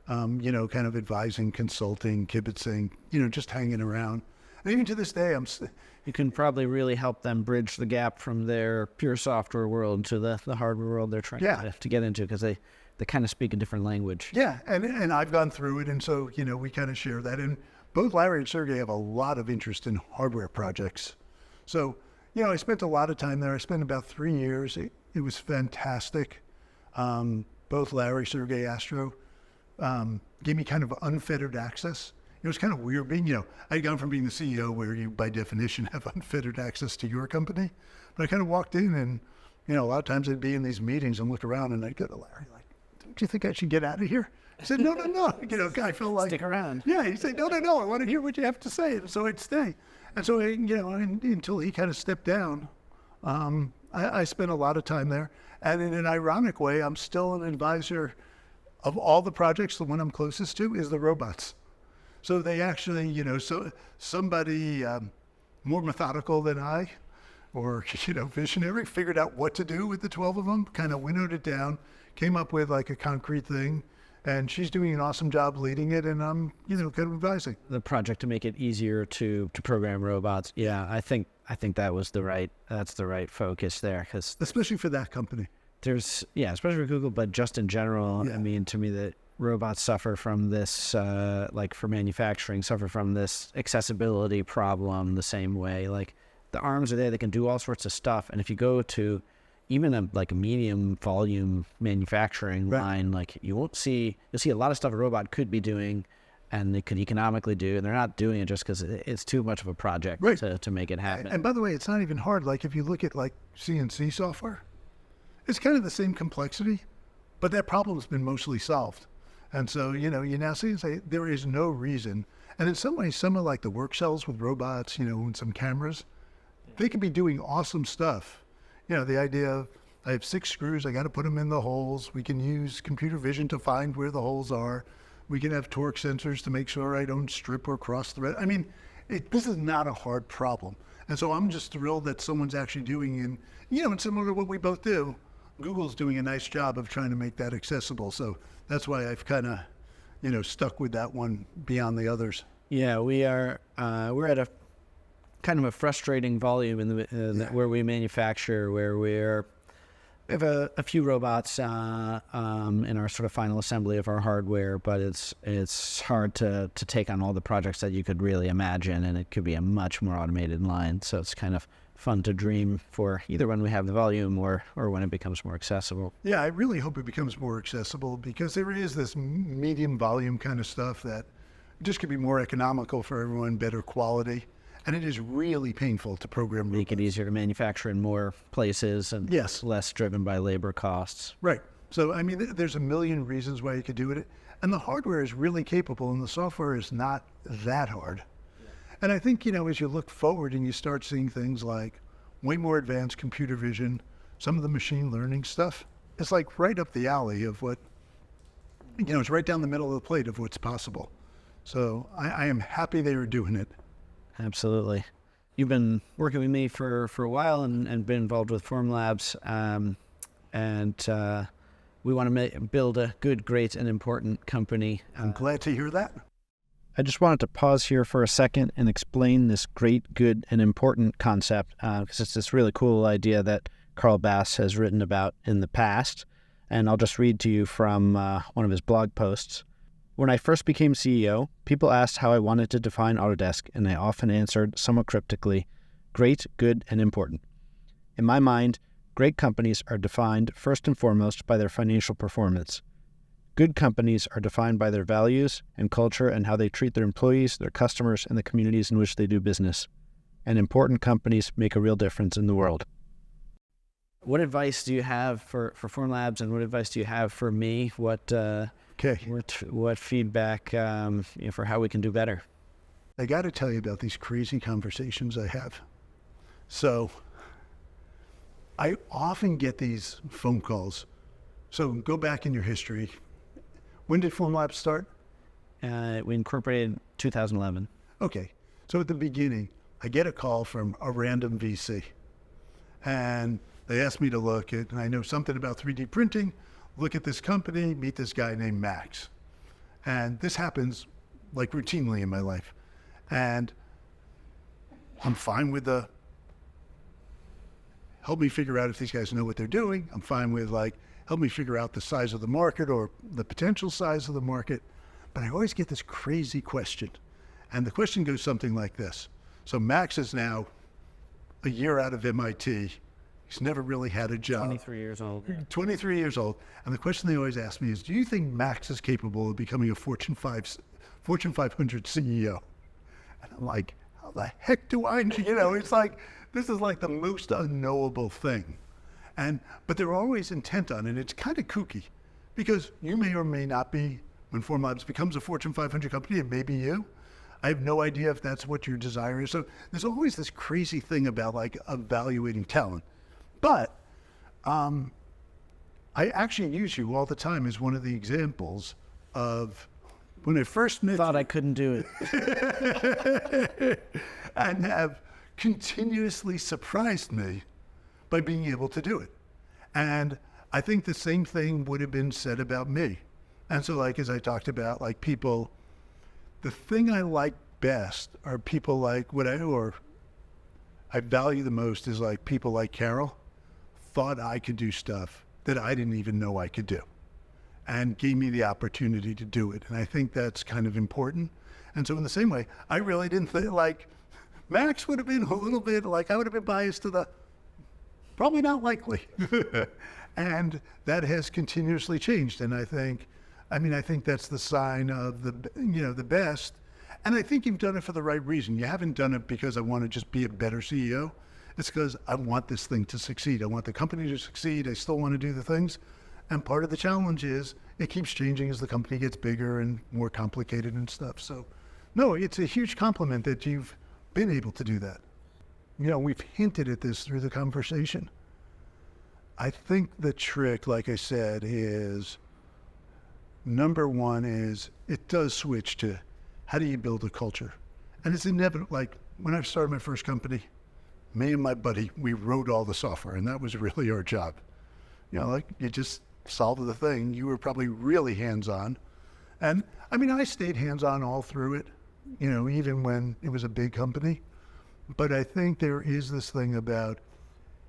Speaker 2: kind of advising, consulting, kibitzing, just hanging around. And even to this day,
Speaker 1: you can probably really help them bridge the gap from their pure software world to the hardware world they're trying to get into, because they kind of speak a different language.
Speaker 2: Yeah, and I've gone through it, and so, we kind of share that. And both Larry and Sergey have a lot of interest in hardware projects. So, I spent a lot of time there. I spent about 3 years. It was fantastic. Both Larry, Sergey, Astro gave me kind of unfettered access. It was kind of weird being, I'd gone from being the CEO where you, by definition, have unfettered access to your company. But I kind of walked in and, a lot of times I'd be in these meetings and look around and I'd go to Larry, don't you think I should get out of here? He said, no. I felt like...
Speaker 1: Stick around.
Speaker 2: Yeah, he said, no, I want to hear what you have to say. And so I'd stay. And so, until he kind of stepped down, I spent a lot of time there. And in an ironic way, I'm still an advisor of all the projects, the one I'm closest to is the robots. So they actually, so somebody more methodical than I, or, visionary, figured out what to do with the 12 of them, kind of winnowed it down, came up with like a concrete thing. And she's doing an awesome job leading it, and I'm, kind of advising.
Speaker 1: The project to make it easier to program robots. Yeah, I think that's the right focus there, because
Speaker 2: Especially for that company.
Speaker 1: Especially for Google, but just in general,
Speaker 2: Yeah.
Speaker 1: I mean, to me, that robots suffer from this, like for manufacturing, suffer from this accessibility problem the same way. Like the arms are there, they can do all sorts of stuff, and if you go to even a medium volume manufacturing line, like you'll see a lot of stuff a robot could be doing and they could economically do, and they're not doing it just because it's too much of a project to make it happen.
Speaker 2: And by the way, it's not even hard. Like if you look at like CNC software, it's kind of the same complexity, but that problem's been mostly solved. And so, you now see and say there is no reason. And in some ways, some of like the work cells with robots, and some cameras, they could be doing awesome stuff. The idea of I have 6 screws, I got to put them in the holes. We can use computer vision to find where the holes are. We can have torque sensors to make sure I don't strip or cross thread. I mean, this is not a hard problem. And so I'm just thrilled that someone's actually doing, and similar to what we both do, Google's doing a nice job of trying to make that accessible. So that's why I've kind of, stuck with that one beyond the others.
Speaker 1: Yeah, we're at a kind of a frustrating volume in where we manufacture, where we have a few robots in our sort of final assembly of our hardware, but it's hard to take on all the projects that you could really imagine, and it could be a much more automated line. So it's kind of fun to dream for either when we have the volume or when it becomes more accessible.
Speaker 2: Yeah, I really hope it becomes more accessible, because there is this medium volume kind of stuff that just could be more economical for everyone, better quality. And it is really painful to program robots.
Speaker 1: Make it easier to manufacture in more places and less driven by labor costs.
Speaker 2: Right. So, I mean, there's a million reasons why you could do it. And the hardware is really capable, and the software is not that hard. Yeah. And I think, as you look forward and you start seeing things like way more advanced computer vision, some of the machine learning stuff, it's like right up the alley of what, it's right down the middle of the plate of what's possible. So I am happy they are doing it.
Speaker 1: Absolutely. You've been working with me for a while and been involved with Formlabs, and we want to build a good, great, and important company.
Speaker 2: I'm glad to hear that.
Speaker 1: I just wanted to pause here for a second and explain this great, good, and important concept, because it's this really cool idea that Carl Bass has written about in the past, and I'll just read to you from one of his blog posts. When I first became CEO, people asked how I wanted to define Autodesk, and I often answered, somewhat cryptically, great, good, and important. In my mind, great companies are defined first and foremost by their financial performance. Good companies are defined by their values and culture and how they treat their employees, their customers, and the communities in which they do business. And important companies make a real difference in the world. What advice do you have for Formlabs, and what advice do you have for me? What feedback for how we can do better?
Speaker 2: I got to tell you about these crazy conversations I have. So I often get these phone calls. So go back in your history. When did Formlabs start?
Speaker 1: We incorporated 2011.
Speaker 2: Okay. So at the beginning, I get a call from a random VC. And they asked me to look at, and I know something about 3D printing, look at this company, meet this guy named Max. And this happens like routinely in my life. And I'm fine with help me figure out if these guys know what they're doing. I'm fine with help me figure out the size of the market or the potential size of the market. But I always get this crazy question. And the question goes something like this. So Max is now a year out of MIT. He's never really had a job.
Speaker 1: 23 years old.
Speaker 2: 23 years old. And the question they always ask me is, do you think Max is capable of becoming a Fortune 500 CEO? And I'm like, how the heck do I, it's like, this is like the most unknowable thing. But they're always intent on it. It's kind of kooky, because you may or may not be, when Formlabs becomes a Fortune 500 company, it may be you. I have no idea if that's what your desire is. So there's always this crazy thing about evaluating talent. But I'm I actually use you all the time as one of the examples of when I first met
Speaker 1: Thought I couldn't do
Speaker 2: it and have continuously surprised me by being able to do it. And I think the same thing would have been said about me. And so, like, as I talked about, like, people, the thing I like best are people like I value the most is like people like Carol thought I could do stuff that I didn't even know I could do and gave me the opportunity to do it. And I think that's kind of important. And so in the same way, I really didn't think, like, Max would have been a little bit, like, I would have been biased to the, probably not likely. And that has continuously changed. And I think that's the sign of the best. And I think you've done it for the right reason. You haven't done it because I want to just be a better CEO. It's because I want this thing to succeed. I want the company to succeed. I still want to do the things. And part of the challenge is it keeps changing as the company gets bigger and more complicated and stuff. So, no, it's a huge compliment that you've been able to do that. We've hinted at this through the conversation. I think the trick, like I said, is number one is it does switch to how do you build a culture? And it's inevitable. Like when I started my first company, me and my buddy, we wrote all the software, and that was really our job. Like you just solved the thing. You were probably really hands-on. And I stayed hands-on all through it, even when it was a big company. But I think there is this thing about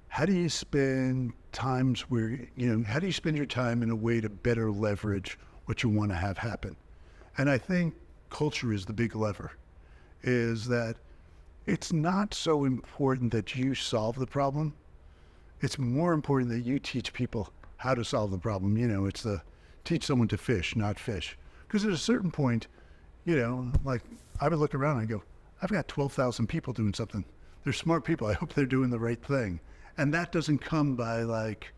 Speaker 2: how do you spend times where, how do you spend your time in a way to better leverage what you want to have happen? And I think culture is the big lever, is that it's not so important that you solve the problem. It's more important that you teach people how to solve the problem. It's teach someone to fish, not fish. Because at a certain point, like I would look around and I go, I've got 12,000 people doing something. They're smart people. I hope they're doing the right thing. And that doesn't come by like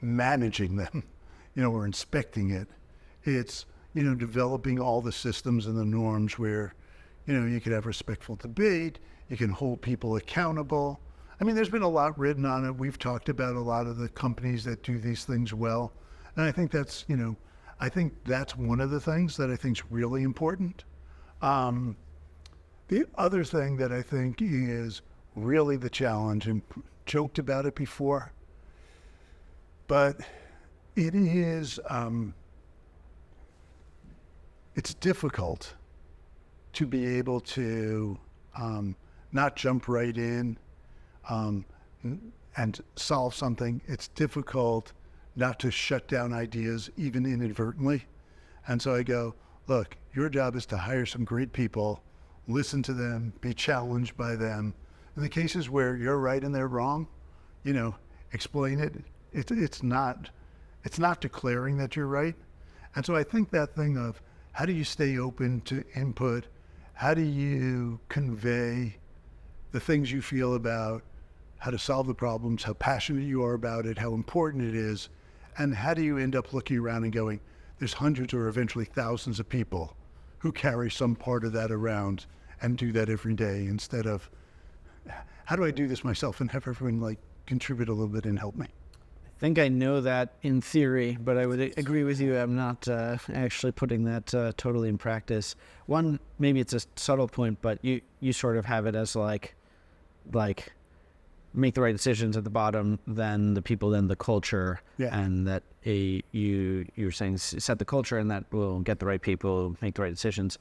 Speaker 2: managing them, or inspecting it. It's, developing all the systems and the norms where, you can have respectful debate, you can hold people accountable. There's been a lot written on it. We've talked about a lot of the companies that do these things well. And I think that's, that's one of the things that I think is really important. The other thing that I think is really the challenge, and joked about it before, but it is, it's difficult to be able to not jump right in and solve something. It's difficult not to shut down ideas, even inadvertently. And so I go, look, your job is to hire some great people, listen to them, be challenged by them. In the cases where you're right and they're wrong, explain it. It's not declaring that you're right. And so I think that thing of how do you stay open to input? How do you convey the things you feel about how to solve the problems, how passionate you are about it, how important it is, and how do you end up looking around and going, there's hundreds or eventually thousands of people who carry some part of that around and do that every day, instead of how do I do this myself and have everyone like contribute a little bit and help me?
Speaker 1: I think I know that in theory, but I would agree with you. I'm not actually putting that totally in practice. One, maybe it's a subtle point, but you sort of have it as like make the right decisions at the bottom, then the people, then the culture, and that you're saying set the culture, and that will get the right people, make the right decisions.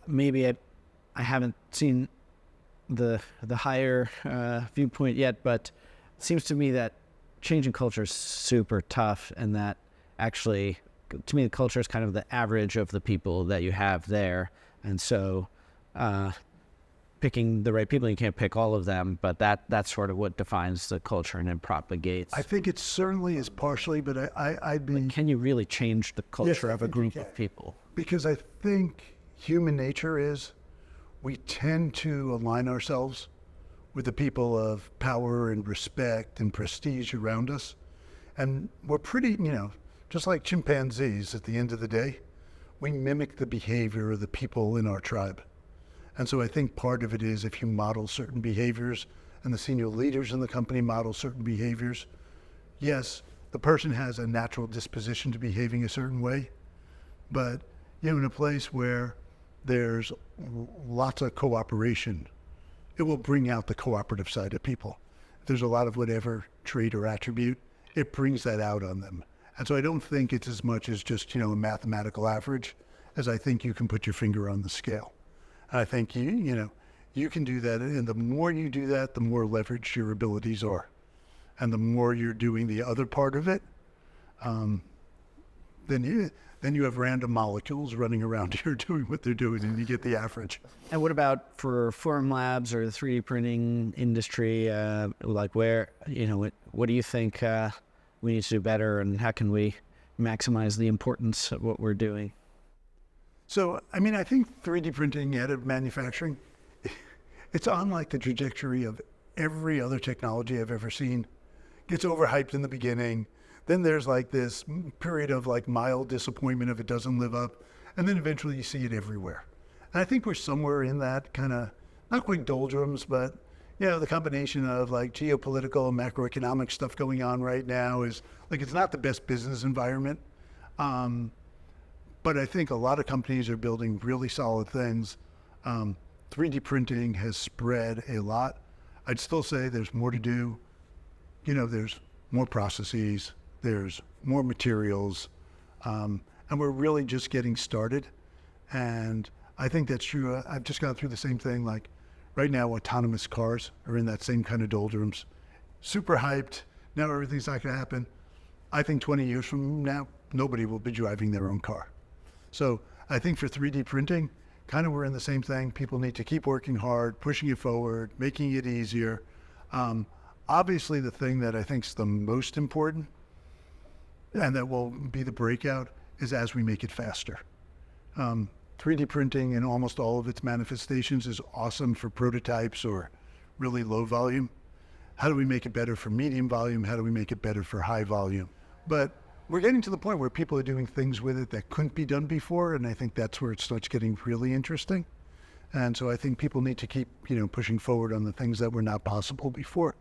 Speaker 1: Maybe I haven't seen the higher viewpoint yet, but it seems to me that changing culture is super tough, and that actually, to me, the culture is kind of the average of the people that you have there. And so picking the right people, you can't pick all of them, but that's sort of what defines the culture and then propagates.
Speaker 2: I think it certainly is partially, but I'd be...
Speaker 1: But can you really change the culture of a group of people?
Speaker 2: Because I think human nature is we tend to align ourselves with the people of power and respect and prestige around us. And we're pretty, just like chimpanzees at the end of the day, we mimic the behavior of the people in our tribe. And so I think part of it is if you model certain behaviors and the senior leaders in the company model certain behaviors, yes, the person has a natural disposition to behaving a certain way, but in a place where there's lots of cooperation, it will bring out the cooperative side of people. If there's a lot of whatever trait or attribute, it brings that out on them. And so I don't think it's as much as just, a mathematical average as I think you can put your finger on the scale. And I think you can do that, and the more you do that, the more leveraged your abilities are. And the more you're doing the other part of it, then you have random molecules running around here doing what they're doing, and you get the average.
Speaker 1: And what about for Formlabs or the 3D printing industry? Like what do you think we need to do better, and how can we maximize the importance of what we're doing?
Speaker 2: So, I think 3D printing additive manufacturing, it's on like the trajectory of every other technology I've ever seen. Gets overhyped in the beginning. Then there's like this period of like mild disappointment if it doesn't live up. And then eventually you see it everywhere. And I think we're somewhere in that kind of, not quite doldrums, but the combination of like geopolitical and macroeconomic stuff going on right now is like, it's not the best business environment. But I think a lot of companies are building really solid things. 3D printing has spread a lot. I'd still say there's more to do. There's more processes, there's more materials, and we're really just getting started. And I think that's true. I've just gone through the same thing. Like right now, autonomous cars are in that same kind of doldrums. Super hyped. Now everything's not going to happen. I think 20 years from now, nobody will be driving their own car. So I think for 3D printing, kind of we're in the same thing. People need to keep working hard, pushing it forward, making it easier. Obviously, the thing that I think is the most important and that will be the breakout is as we make it faster. 3D printing in almost all of its manifestations is awesome for prototypes or really low volume. How do we make it better for medium volume? How do we make it better for high volume? But we're getting to the point where people are doing things with it that couldn't be done before, and I think that's where it starts getting really interesting. And so I think people need to keep, pushing forward on the things that were not possible before.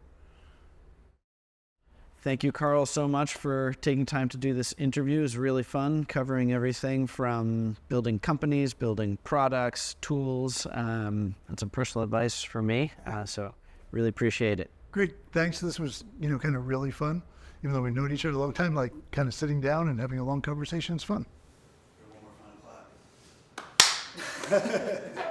Speaker 1: Thank you, Carl, so much for taking time to do this interview. It was really fun, covering everything from building companies, building products, tools, and some personal advice for me. So really appreciate it.
Speaker 2: Great. Thanks. This was, kind of really fun. Even though we've known each other a long time, like kind of sitting down and having a long conversation is fun.
Speaker 3: One more final clap.